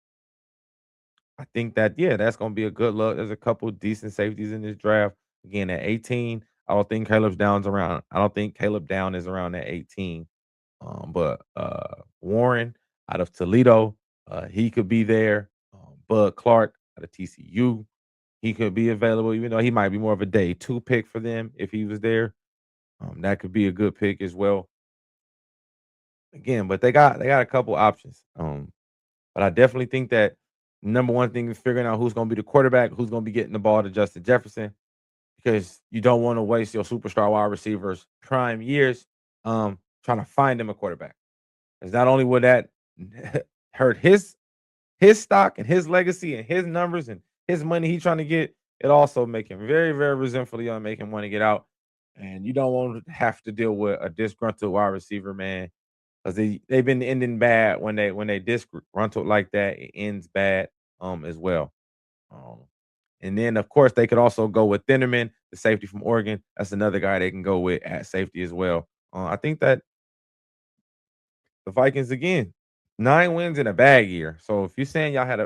I think that yeah, that's gonna be a good look. There's a couple decent safeties in this draft. Again, at 18, I don't think Caleb Down is around at 18. But Warren out of Toledo, he could be there. Bud Clark out of TCU, he could be available, even though he might be more of a day two pick for them if he was there. That could be a good pick as well. Again, but they got a couple options. But I definitely think that number one thing is figuring out who's going to be the quarterback, who's going to be getting the ball to Justin Jefferson, because you don't want to waste your superstar wide receivers' prime years trying to find him a quarterback. Because not only would that hurt his stock and his legacy and his numbers and his money he trying to get, it also make him very resentful young, make him want to get out. And you don't want to have to deal with a disgruntled wide receiver, man, because they've been ending bad when they disgruntled like that. It ends bad as well. Um, and then of course they could also go with Thinnerman, the safety from Oregon. That's another guy they can go with at safety as well. I think that the Vikings again, 9 wins in a bad year. So if you're saying y'all had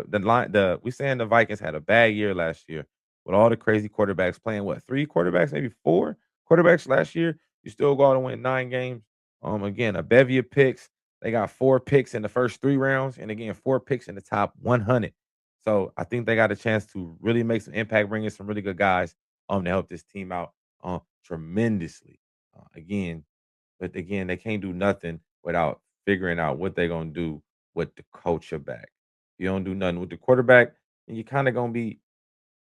we saying the Vikings had a bad year last year with all the crazy quarterbacks playing what 3 quarterbacks, maybe 4 quarterbacks last year, you still go out and win 9 games. Again, a bevy of picks. They got 4 picks in the first 3 rounds, and again, 4 picks in the top 100. So I think they got a chance to really make some impact, bring in some really good guys to help this team out tremendously. Again, but again, they can't do nothing without figuring out what they're gonna do with the back. You don't do nothing with the quarterback, and you're kind of gonna be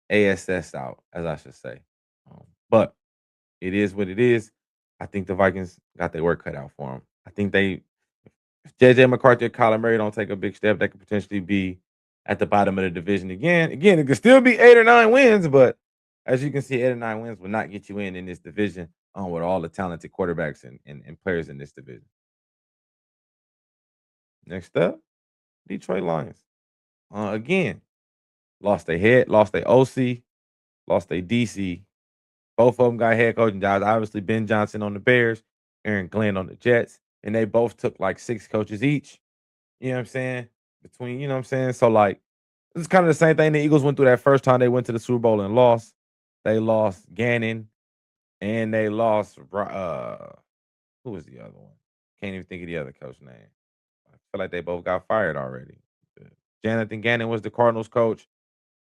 ASS out, as I should say. But it is what it is. I think the Vikings got their work cut out for them. I think if JJ McCarthy or Kyler Murray don't take a big step, they could potentially be at the bottom of the division again. Again, it could still be 8 or 9 wins, but as you can see, 8 or 9 wins will not get you in this division with all the talented quarterbacks and players in this division. Next up, Detroit Lions. Again, lost their OC, lost their DC. Both of them got head coaching jobs. Obviously, Ben Johnson on the Bears, Aaron Glenn on the Jets, and they both took like 6 coaches each. You know what I'm saying? You know what I'm saying? So, like, this is kind of the same thing the Eagles went through that first time they went to the Super Bowl and lost. They lost Gannon and they lost, who was the other one? Can't even think of the other coach name. I feel like they both got fired already. Uh, Jonathan Gannon was the Cardinals coach,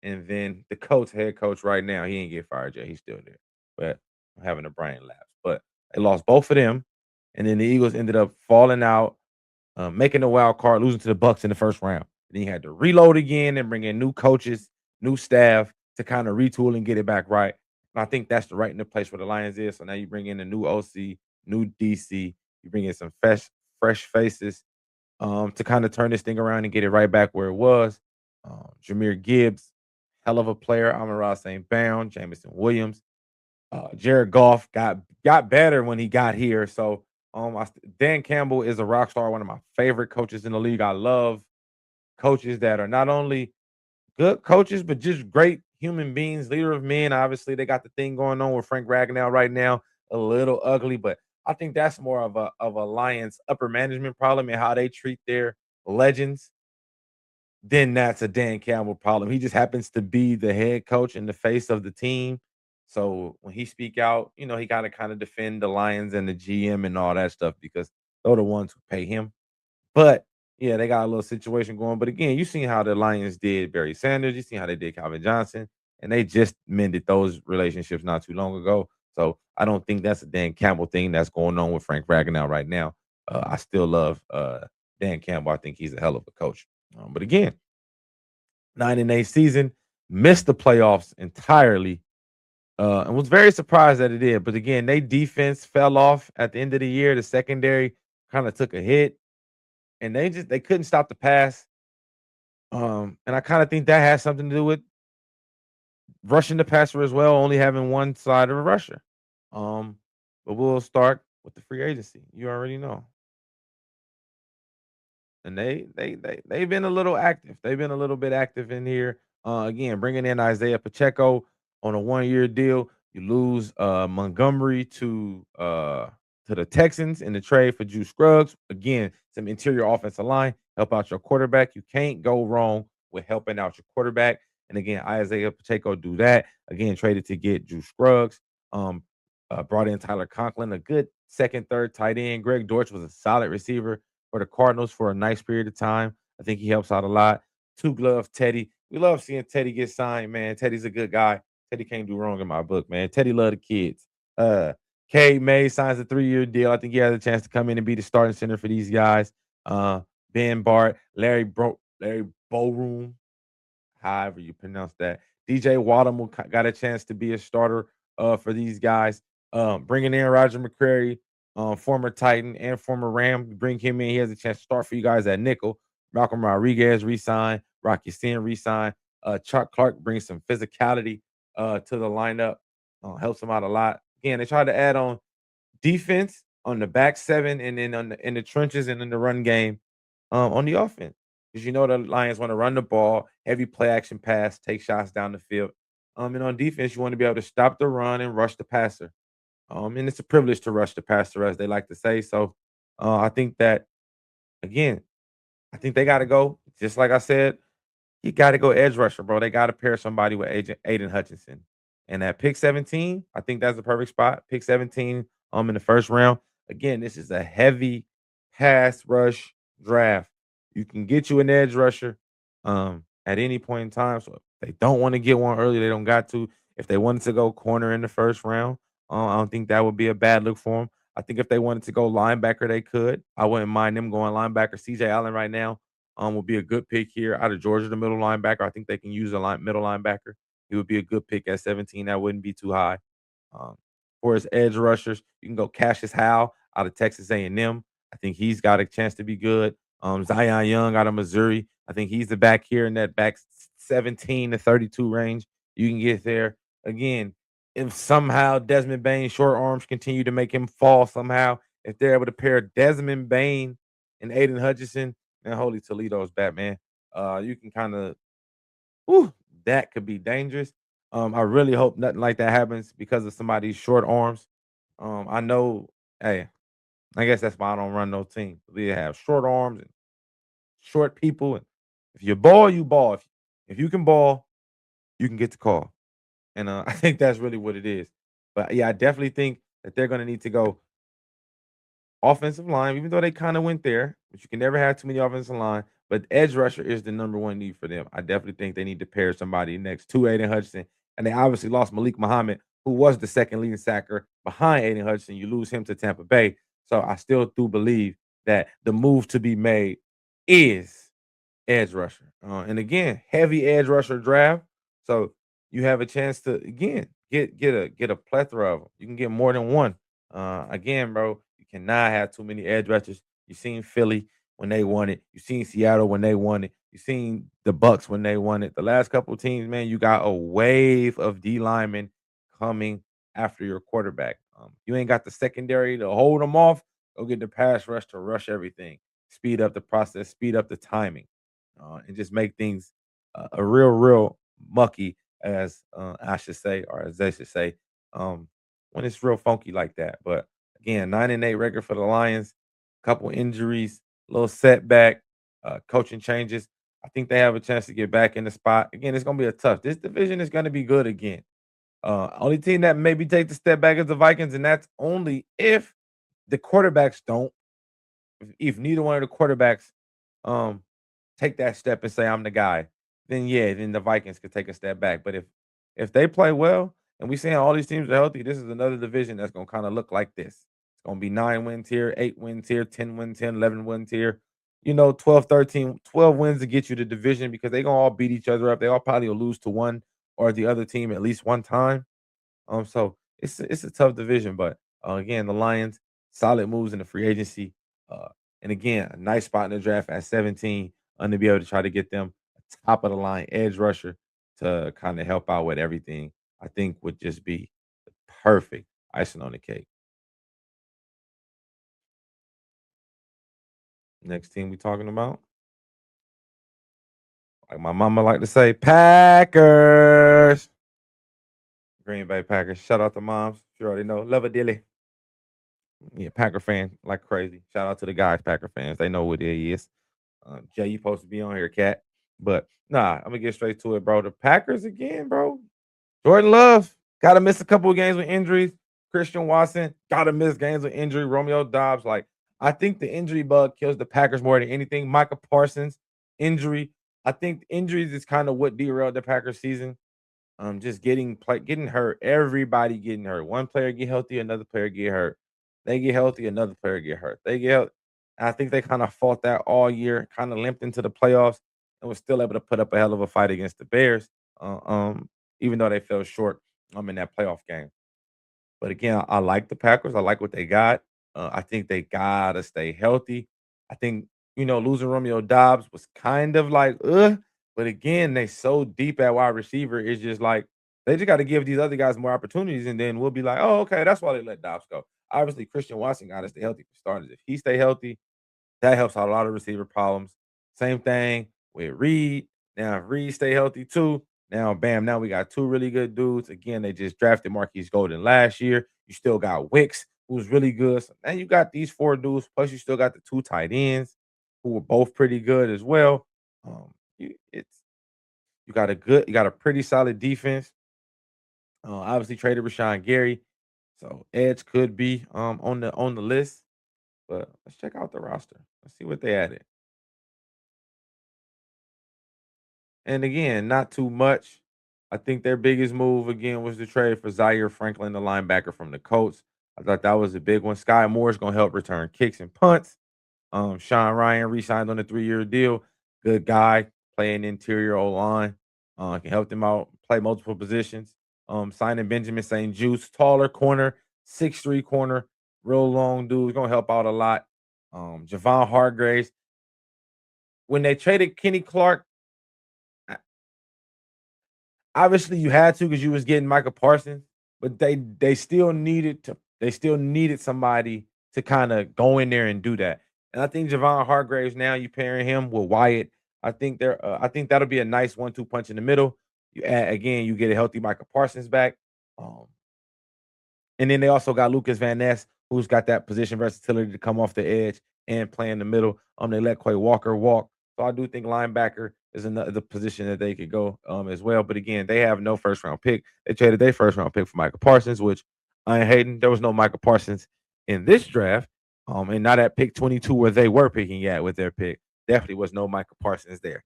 and then the head coach right now, he ain't get fired yet. He's still there, but I'm having a brain lapse. But they lost both of them, and then the Eagles ended up falling out, making the wild card, losing to the Bucks in the first round. and then you had to reload again and bring in new coaches, new staff to kind of retool and get it back right. And I think that's the right in the place where the Lions is. So now you bring in a new OC, new DC, you bring in some fresh faces to kind of turn this thing around and get it right back where it was. Jameer Gibbs, hell of a player. Amon-Ra St. Brown, Jameson Williams, Jared Goff got better when he got here. So Dan Campbell is a rock star, one of my favorite coaches in the league. I love coaches that are not only good coaches, but just great human beings, leader of men. Obviously, they got the thing going on with Frank Ragnow right now, a little ugly, but I think that's more of a Lions upper management problem and how they treat their legends. Then that's a Dan Campbell problem. He just happens to be the head coach and the face of the team. So when he speak out, he got to kind of defend the Lions and the GM and all that stuff because they're the ones who pay him. But yeah, they got a little situation going. But again, you seen how the Lions did Barry Sanders. You seen how they did Calvin Johnson, and they just mended those relationships not too long ago. So I don't think that's a Dan Campbell thing that's going on with Frank Ragnow right now. I still love Dan Campbell. I think he's a hell of a coach. But again, 9-8 season, missed the playoffs entirely, and was very surprised that it did. But again, they defense fell off at the end of the year. The secondary kind of took a hit and they couldn't stop the pass. And I kind of think that has something to do with rushing the passer as well, only having one side of a rusher. Um, but we'll start with the free agency. You already know. And they've been a little active. They've been a little bit active in here. Again, bringing in Isaiah Pacheco on a 1-year deal. You lose Montgomery to the Texans in the trade for Juice Scruggs. Again, some interior offensive line help out your quarterback. You can't go wrong with helping out your quarterback. And again, Isaiah Pacheco do that. Again, traded to get Juice Scruggs. Brought in Tyler Conklin, a good second, third tight end. Greg Dortch was a solid receiver for the Cardinals for a nice period of time. I think he helps out a lot. Two glove Teddy. We love seeing Teddy get signed, man. Teddy's a good guy. Teddy can't do wrong in my book, man. Teddy love the kids. K May signs a 3-year deal. I think he has a chance to come in and be the starting center for these guys. Ben Bart, Larry Bowroom, however you pronounce that. DJ Wadham got a chance to be a starter for these guys. Bringing in Roger McCreary, former Titan and former Ram, bring him in. He has a chance to start for you guys at nickel. Malcolm Rodriguez resign. Rocky Sin resign. Chuck Clark brings some physicality to the lineup. Helps them out a lot. Again, they tried to add on defense on the back seven and then in the trenches and in the run game on the offense. Because the Lions want to run the ball, heavy play action pass, take shots down the field. And on defense, you want to be able to stop the run and rush the passer. And it's a privilege to rush the passer, as they like to say. So I think that, again, I think they got to go. Just like I said, you got to go edge rusher, bro. They got to pair somebody with Aiden Hutchinson. And at pick 17, I think that's the perfect spot. Pick 17 in the first round. Again, this is a heavy pass rush draft. You can get you an edge rusher at any point in time. So if they don't want to get one early, they don't got to. If they wanted to go corner in the first round, I don't think that would be a bad look for them. I think if they wanted to go linebacker, they could. I wouldn't mind them going linebacker. CJ Allen right now will be a good pick here out of Georgia, the middle linebacker. I think they can use a middle linebacker. He would be a good pick at 17. That wouldn't be too high. Um, for his edge rushers, you can go Cassius Howe out of Texas A&M. I think he's got a chance to be good. Zion Young out of Missouri. I think he's the back here in that back 17 to 32 range. You can get there. Again, if somehow Desmond Bane's short arms continue to make him fall somehow, if they're able to pair Desmond Bane and Aiden Hutchinson, and holy Toledo's Batman, you can kind of, that could be dangerous. I really hope nothing like that happens because of somebody's short arms. I know, hey, I guess that's why I don't run no team. We have short arms and short people, and if you ball, you ball. If you can ball, you can get the call, and I think that's really what it is. But yeah, I definitely think that they're going to need to go offensive line, even though they kind of went there, but you can never have too many offensive line. But edge rusher is the number one need for them. I definitely think they need to pair somebody next to Aiden Hutchinson. And they obviously lost Malik Muhammad, who was the second leading sacker behind Aiden Hutchinson. You lose him to Tampa Bay. So I still do believe that the move to be made is edge rusher. And again, heavy edge rusher draft. So you have a chance to again get a plethora of them. You can get more than one. Again, bro, you cannot have too many edge rushers. You seen Philly when they won it. You seen Seattle when they won it. You seen the Bucks when they won it. The last couple of teams, man, you got a wave of D linemen coming after your quarterback. You ain't got the secondary to hold them off. Go get the pass rush to rush everything, speed up the process, speed up the timing, and just make things a real mucky, as I should say, or as they should say, um, when it's real funky like that. But again, 9-8 record for the Lions, couple injuries, little setback, coaching changes. I think they have a chance to get back in the spot. Again, it's gonna be a tough. This division is gonna be good again. Only team that maybe take the step back is the Vikings, and that's only if the quarterbacks don't. If neither one of the quarterbacks um take that step and say I'm the guy, then yeah, then the Vikings could take a step back. But if they play well and we seeing all these teams are healthy, this is another division that's gonna kind of look like this. It's gonna be 9 wins here, 8 wins here, 10 wins here, 11 wins here. 12, 13, 12 wins to get you the division because they gonna all beat each other up. They all probably will lose to one or the other team at least one time. So it's a tough division, but again, the Lions solid moves in the free agency, and again, a nice spot in the draft at 17, to be able to try to get them a top of the line edge rusher to kind of help out with everything. I think would just be the perfect icing on the cake. Next team we talking about, like my mama like to say, Packers. Green Bay Packers. Shout out to moms. You already know, love a dilly. Yeah, Packer fan like crazy. Shout out to the guys, Packer fans. They know what it is. Jay, you supposed to be on here, cat. But nah, I'm gonna get straight to it, bro. The Packers again, bro. Jordan Love gotta miss a couple of games with injuries. Christian Watson gotta miss games with injury. Romeo Dobbs, like I think the injury bug kills the Packers more than anything. Micah Parsons injury. I think injuries is kind of what derailed the Packers season. Just getting hurt. Everybody getting hurt. One player get healthy, another player get hurt. They get healthy, another player get hurt. They get healthy. I think they kind of fought that all year, kind of limped into the playoffs, and was still able to put up a hell of a fight against the Bears. Uh, um, even though they fell short in that playoff game. But again, I like the Packers. I like what they got. I think they gotta stay healthy. I think losing Romeo Dobbs was kind of like, but again, they so deep at wide receiver. It's just like they just got to give these other guys more opportunities, and then we'll be like, oh, okay, that's why they let Dobbs go. Obviously, Christian Watson got to stay healthy for starters. If he stay healthy, that helps out a lot of receiver problems. Same thing with Reed. Now, if Reed stay healthy too, now bam, now we got two really good dudes. Again, they just drafted Marquise Golden last year. You still got Wicks, who's really good. So now you got these four dudes, plus you still got the two tight ends who were both pretty good as well. You got a pretty solid defense. Obviously traded Rashawn Gary, so Edge could be on the list. But let's check out the roster. Let's see what they added. And again, not too much. I think their biggest move again was the trade for Zaire Franklin, the linebacker from the Colts. I thought that was a big one. Sky Moore is going to help return kicks and punts. Sean Ryan re-signed on a 3-year deal. Good guy, playing interior O line. Can help them out, play multiple positions. Signing Benjamin St. Juice, taller corner, 6'3" corner, real long dude. Gonna help out a lot. Javon Hargraves. When they traded Kenny Clark, obviously, you had to because you was getting Micah Parsons, but they still needed somebody to kinda go in there and do that. And I think Javon Hargraves now you pairing him with Wyatt. I think that'll be a nice 1-2 punch in the middle. You get a healthy Micah Parsons back. Um and then they also got Lucas Van Ness, who's got that position versatility to come off the edge and play in the middle. They let Quay Walker walk. So I do think linebacker is another position that they could go as well. But again, they have no first round pick. They traded their first round pick for Michael Parsons, which I ain't hating. There was no Michael Parsons in this draft. And not at pick 22 where they were picking at with their pick. Definitely was no Michael Parsons there.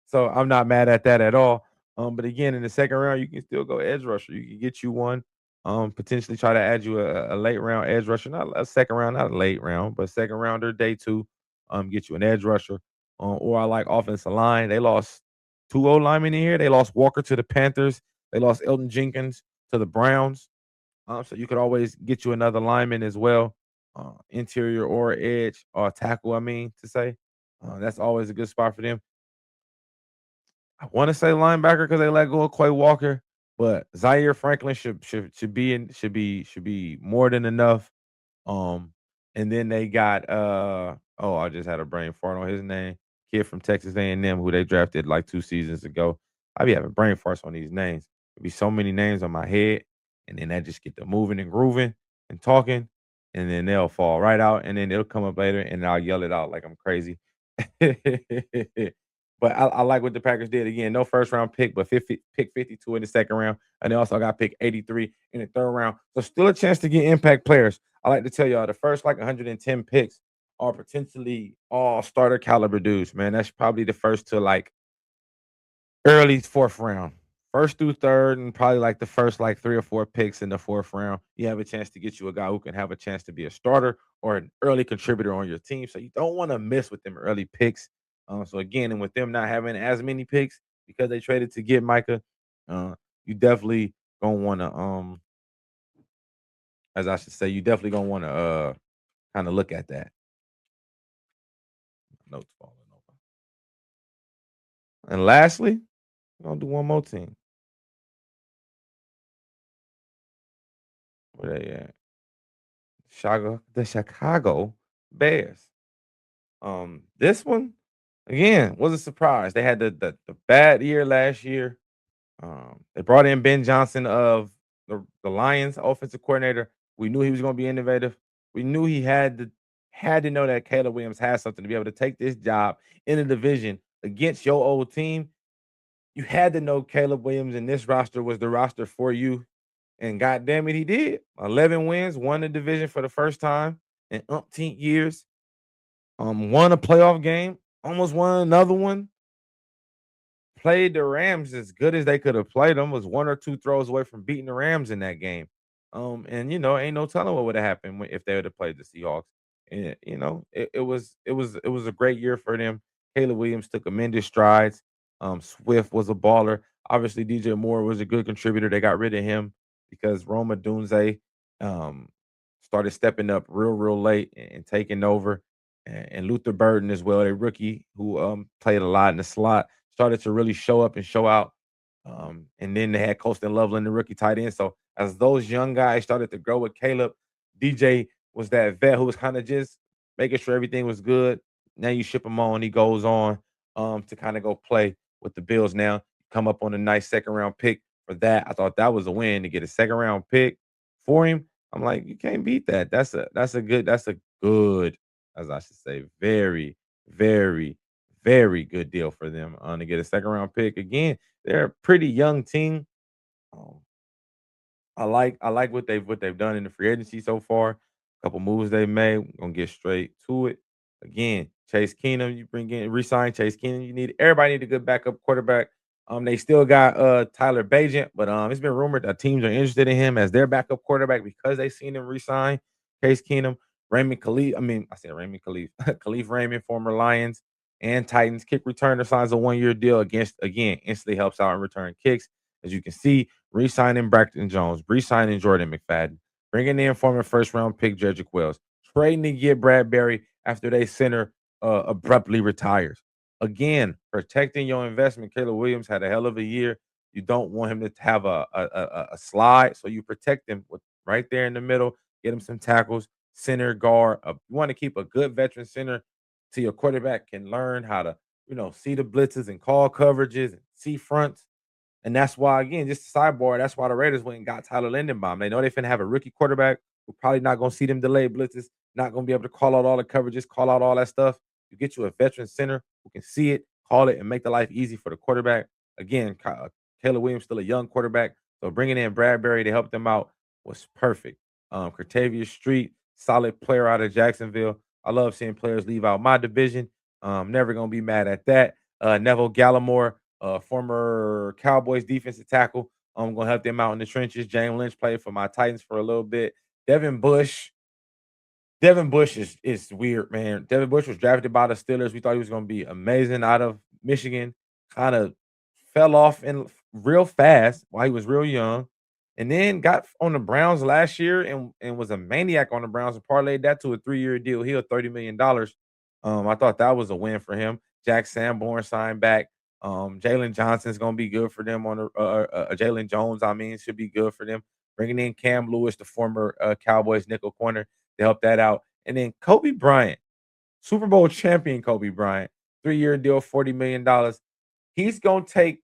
So I'm not mad at that at all. But again, in the second round, you can still go edge rusher. You can get you one. Potentially try to add you a late round edge rusher, not a second round, not a late round, but second rounder, day two. Get you an edge rusher. or I like offensive line. They lost 2 O linemen in here. They lost Walker to the Panthers. They lost Elton Jenkins to the Browns. So you could always get you another lineman as well, interior or edge or tackle. I mean to say, that's always a good spot for them. I want to say linebacker because they let go of Quay Walker, but Zaire Franklin should be more than enough. Um, and then they got oh, I just had a brain fart on his name. Kid from Texas A&M who they drafted like 2 seasons ago. I be having brain farts on these names. There be so many names on my head, and then I just get to moving and grooving and talking, and then they'll fall right out, and then it'll come up later, and I'll yell it out like I'm crazy. But I like what the Packers did. Again, no first round pick, but pick 52 in the second round. And they also got pick 83 in the third round. So still a chance to get impact players. I like to tell y'all the first like 110 picks are potentially all starter caliber dudes, man. That's probably the first to like early fourth round. First through third, and probably like the first like 3 or 4 picks in the fourth round. You have a chance to get you a guy who can have a chance to be a starter or an early contributor on your team. So you don't want to miss with them early picks. So again, and with them not having as many picks because they traded to get Micah, you definitely gonna want to as I should say, you definitely gonna want to kind of look at that. Notes falling over. And lastly, we're gonna do one more team. Where they at? The Chicago Bears. This one again was a surprise. They had the bad year last year. They brought in Ben Johnson of the Lions offensive coordinator. We knew he was going to be innovative. We knew he had to know that Caleb Williams had something to be able to take this job in a division against your old team. You had to know Caleb Williams and this roster was the roster for you. And God damn it, he did. 11 wins, won the division for the first time in umpteen years. Won a playoff game, almost won another one. Played the Rams as good as they could have played them. Was 1 or 2 throws away from beating the Rams in that game. And ain't no telling what would have happened if they would have played the Seahawks. And it was a great year for them. Caleb Williams took tremendous strides. Swift was a baller. Obviously, DJ Moore was a good contributor. They got rid of him because Roma Dunze um, started stepping up real late and taking over. And Luther Burden as well, a rookie who played a lot in the slot, started to really show up and show out. And then they had Colston Loveland, the rookie tight end. So as those young guys started to grow with Caleb, DJ was that vet who was kind of just making sure everything was good. Now you ship him on, he goes on to kind of go play with the Bills now. Come up on a nice second round pick for that. I thought that was a win to get a second round pick for him. I'm like, you can't beat that. That's a good, as I should say, very, very, very good deal for them to get a second round pick. Again, they're a pretty young team. Um, I like what they've done in the free agency so far. A couple moves they made. We're gonna get straight to it. Again, Chase Keenum, you bring in resign Chase Keenum. Everybody need a good backup quarterback. They still got Tyler Bagent, but it's been rumored that teams are interested in him as their backup quarterback because they seen him resign Chase Keenum. Raymond Khalif, I mean, I said Raymond Khalif, Khalif Raymond, former Lions and Titans kick returner signs a 1 year deal against again instantly helps out in return kicks. As you can see, re-signing Braxton Jones, re-signing Jordan McFadden, bringing in former first-round pick Jedrick Wells, trading to get Bradbury after they center abruptly retires. Again, protecting your investment. Caleb Williams had a hell of a year. You don't want him to have a slide, so you protect him with right there in the middle. Get him some tackles, center guard. You want to keep a good veteran center so your quarterback can learn how to see the blitzes and call coverages and see fronts and that's why, again, just a sidebar, that's why the Raiders went and got Tyler Lindenbaum. They know they finna have a rookie quarterback who probably not gonna see them delayed blitzes, not gonna be able to call out all the coverages, call out all that stuff. You get you a veteran center who can see it, call it, and make the life easy for the quarterback. Again, Caleb Williams still a young quarterback, so bringing in Bradbury to help them out was perfect. Cratavius Street, solid player out of Jacksonville. I love seeing players leave out my division. Never gonna be mad at that. Neville Gallimore, former Cowboys defensive tackle. I'm gonna help them out in the trenches. James Lynch played for my Titans for a little bit. Devin Bush, Devin Bush is weird, man. Devin Bush was drafted by the Steelers. We thought he was gonna be amazing out of Michigan. Kind of fell off in real fast while he was real young, and then got on the Browns last year and was a maniac on the Browns and parlayed that to a 3-year deal. He had $30 million. I thought that was a win for him. Jack Sanborn signed back. Jalen Johnson's gonna be good for them on the Jalen Jones. I mean, should be good for them. Bringing in Cam Lewis, the former Cowboys nickel corner, to help that out. And then Kobe Bryant, Super Bowl champion Kobe Bryant, 3-year deal, $40 million. He's gonna take.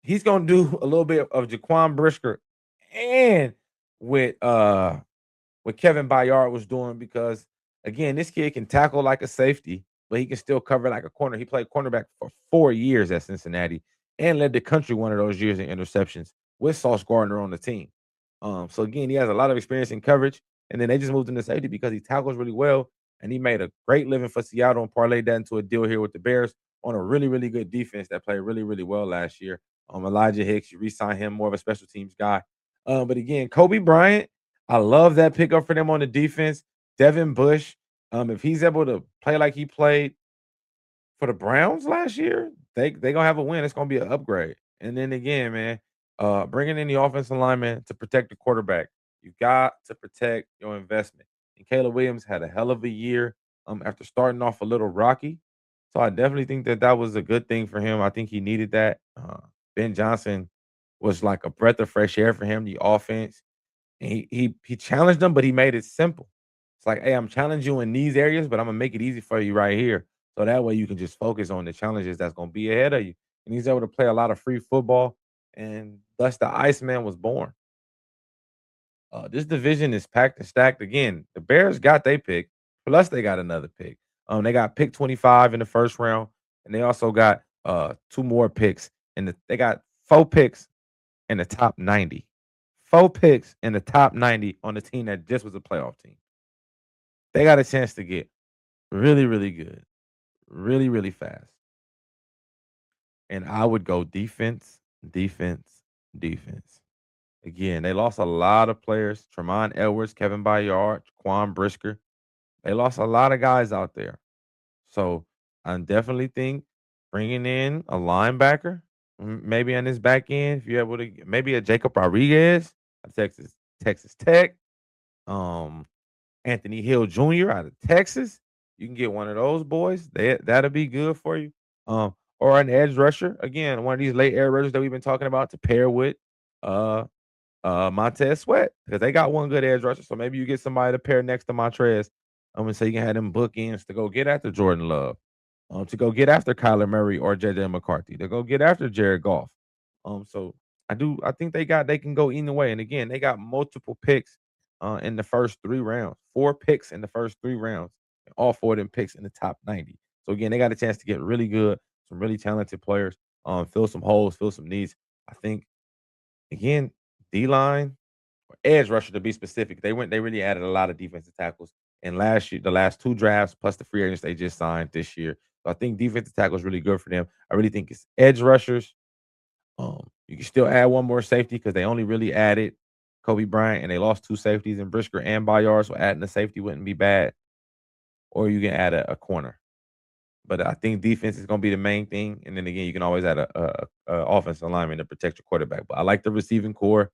He's gonna do a little bit of Jaquan Brisker and with what Kevin Byard was doing because again, this kid can tackle like a safety, but he can still cover like a corner. He played cornerback for 4 years at Cincinnati and led the country one of those years in interceptions with Sauce Gardner on the team. So again, he has a lot of experience in coverage, and then they just moved him to safety because he tackles really well, and he made a great living for Seattle and parlayed that into a deal here with the Bears on a really, really good defense that played really, really well last year. Elijah Hicks, you re-sign him, more of a special teams guy. But again, Kobe Bryant, I love that pickup for them on the defense. Devin Bush, if he's able to play like he played for the Browns last year, they gonna have a win. It's gonna be an upgrade. And then again, man, bringing in the offensive lineman to protect the quarterback. You got to protect your investment. And Caleb Williams had a hell of a year after starting off a little rocky. So I definitely think that that was a good thing for him. I think he needed that. Ben Johnson was like a breath of fresh air for him. The offense. And he challenged them, but he made it simple. It's like, "Hey, I'm challenging you in these areas, but I'm gonna make it easy for you right here." So that way you can just focus on the challenges that's gonna be ahead of you. And he's able to play a lot of free football, and thus the Iceman was born. This division is packed and stacked again. The Bears got their pick, plus they got another pick. They got pick 25 in the first round, and they also got 2 more picks they got 4 picks in the top 90. 4 picks in the top 90 on the team that just was a playoff team. They got a chance to get really, really good, really, really fast. And I would go defense, defense, defense. Again, they lost a lot of players. Tremont Edwards, Kevin Byard, Quan Brisker. They lost a lot of guys out there. So I definitely think bringing in a linebacker, maybe on this back end, if you're able to, maybe a Jacob Rodriguez, Texas Tech. Um, Anthony Hill Jr. out of Texas. You can get one of those boys. That'll be good for you. Or an edge rusher. Again, one of these late air rushers that we've been talking about to pair with uh Montez Sweat. Because they got one good edge rusher. So maybe you get somebody to pair next to Montrez. So you can have them bookends to go get after Jordan Love. To go get after Kyler Murray or JJ McCarthy, to go get after Jared Goff. So I think they can go either way. And again, they got multiple picks in the first 3 rounds, 4 picks in the first 3 rounds, and all 4 of them picks in the top 90. So again, they got a chance to get really good, some really talented players, fill some holes, fill some needs. I think again, D line or edge rusher to be specific. They really added a lot of defensive tackles. And last year, the last 2 drafts plus the free agents they just signed this year. So I think defensive tackle is really good for them. I really think it's edge rushers. You can still add one more safety because they only really added Kobe Bryant and they lost 2 safeties in Brisker and Bayard, so adding a safety wouldn't be bad. Or you can add a corner. But I think defense is going to be the main thing, and then again, you can always add a offensive lineman to protect your quarterback. But I like the receiving core.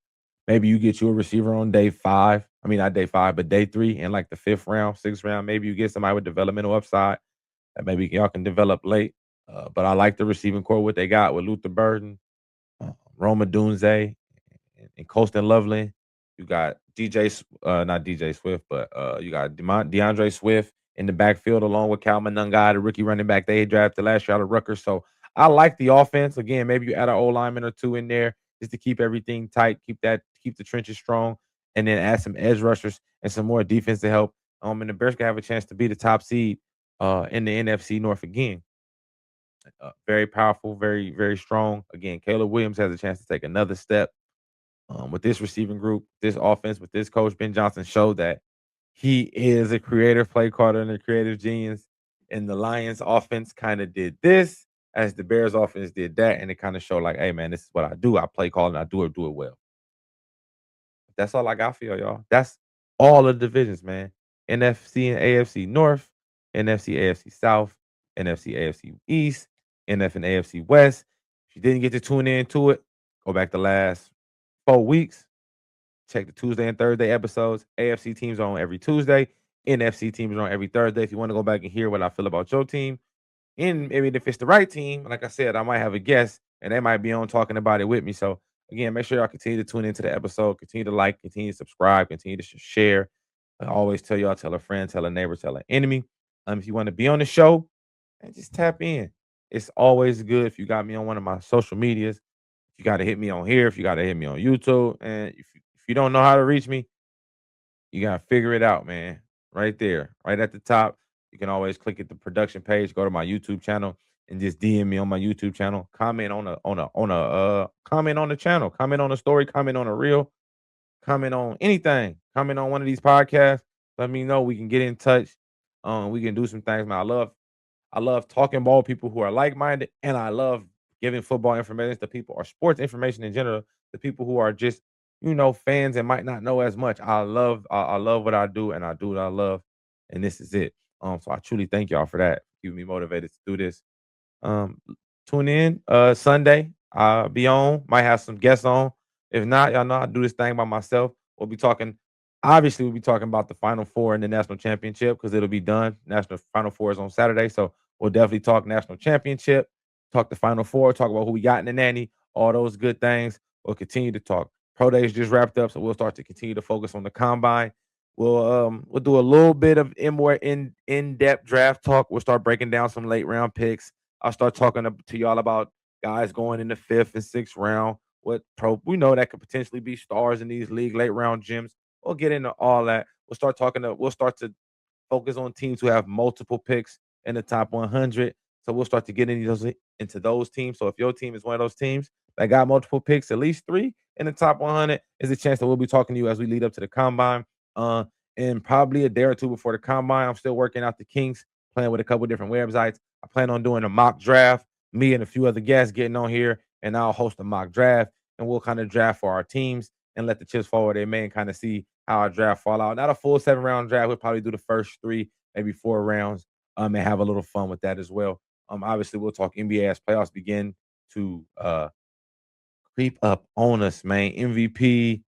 Maybe you get you a receiver on day 5. I mean, not day 5, but day 3 and like the 5th round, 6th round. Maybe you get somebody with developmental upside that maybe y'all can develop late. But I like the receiving core, what they got with Luther Burden, Roma Dunze, and Colston Loveland. You got not DJ Swift, but you got DeAndre Swift in the backfield along with Cal Monungai, the rookie running back they drafted last year out of Rutgers. So I like the offense. Again, maybe you add an old lineman or 2 in there just to keep everything tight, keep the trenches strong, and then add some edge rushers and some more defense to help. And the Bears can have a chance to be the top seed in the NFC North again. Very powerful, very, very strong. Again, Caleb Williams has a chance to take another step with this receiving group, this offense, with this coach. Ben Johnson showed that he is a creative play caller and a creative genius. And the Lions offense kind of did this as the Bears offense did that. And it kind of showed like, hey, man, this is what I do. I play call and I do it well. That's all I got for y'all. That's all the divisions, man. NFC and AFC North, NFC, AFC South, NFC, AFC East, NF and AFC West. If you didn't get to tune in to it, go back the last 4 weeks. Check the Tuesday and Thursday episodes. AFC teams are on every Tuesday. NFC teams are on every Thursday. If you want to go back and hear what I feel about your team, and maybe if it's the right team, like I said, I might have a guest and they might be on talking about it with me. So again, make sure y'all continue to tune into the episode, continue to like, continue to subscribe, continue to share. I always tell y'all, tell a friend, tell a neighbor, tell an enemy. If you want to be on the show, and just tap in. It's always good if you got me on one of my social medias. If you got to hit me on here, if you got to hit me on YouTube, and if you don't know how to reach me, you got to figure it out, man. Right there, right at the top. You can always click at the production page, go to my YouTube channel, and just DM me on my YouTube channel. Comment comment on the channel, comment on the story, comment on a reel, comment on anything, comment on one of these podcasts. Let me know. We can get in touch. We can do some things, man. I love talking ball with people who are like-minded, and I love giving football information to people or sports information in general to people who are just, fans and might not know as much. I love what I do, and I do what I love, and this is it. So I truly thank y'all for that, keeping me motivated to do this. Um, Tune in Sunday. I'll be on. Might have some guests on. If not, y'all know I do this thing by myself. We'll be talking. Obviously, we'll be talking about the Final Four in the national championship because it'll be done. National Final Four is on Saturday, so we'll definitely talk national championship, talk the Final Four, talk about who we got in the nanny, all those good things. We'll continue to talk. Pro days just wrapped up, so we'll start to continue to focus on the combine. We'll do a little bit of more in-depth draft talk. We'll start breaking down some late round picks. I'll start talking to y'all about guys going in the 5th and 6th round. What we know that could potentially be stars in these league late round gyms. We'll get into all that. We'll start to focus on teams who have multiple picks in the top 100. So we'll start to get into those teams. So if your team is one of those teams that got multiple picks, at least 3 in the top 100, is a chance that we'll be talking to you as we lead up to the combine. And probably a day or two before the combine, I'm still working out the kinks, playing with a couple different websites. I plan on doing a mock draft, me and a few other guests getting on here, and I'll host a mock draft, and we'll kind of draft for our teams and let the chips fall where they may and kind of see how our draft fall out. Not a full 7-round draft. We'll probably do the first 3, maybe 4 rounds, and have a little fun with that as well. Obviously, we'll talk NBA as playoffs begin to creep up on us, man. MVP,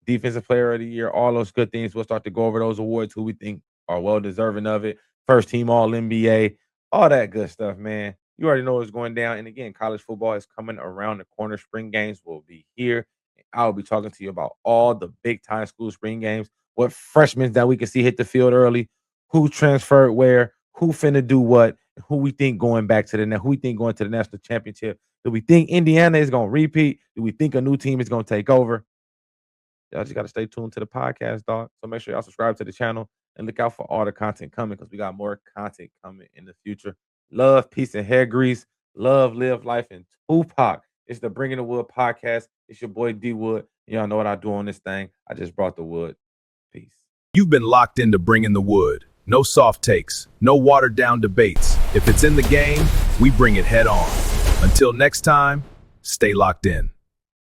Defensive Player of the Year, all those good things. We'll start to go over those awards, who we think are well deserving of it. First team All NBA, all that good stuff, man. You already know what's going down. And again, college football is coming around the corner. Spring games will be here. I'll be talking to you about all the big time school spring games, what freshmen that we can see hit the field early, who transferred where, who finna do what, who we think going back to who we think going to the national championship. Do we think Indiana is going to repeat? Do we think a new team is going to take over? Y'all just got to stay tuned to the podcast, dog. So make sure y'all subscribe to the channel and look out for all the content coming because we got more content coming in the future. Love, peace, and hair grease. Love, live life, and Tupac. It's the Bringing the Wood podcast. It's your boy D Wood. Y'all know what I do on this thing. I just brought the wood. Peace. You've been locked into Bringing the Wood. No soft takes, no watered down debates. If it's in the game, we bring it head on. Until next time, stay locked in.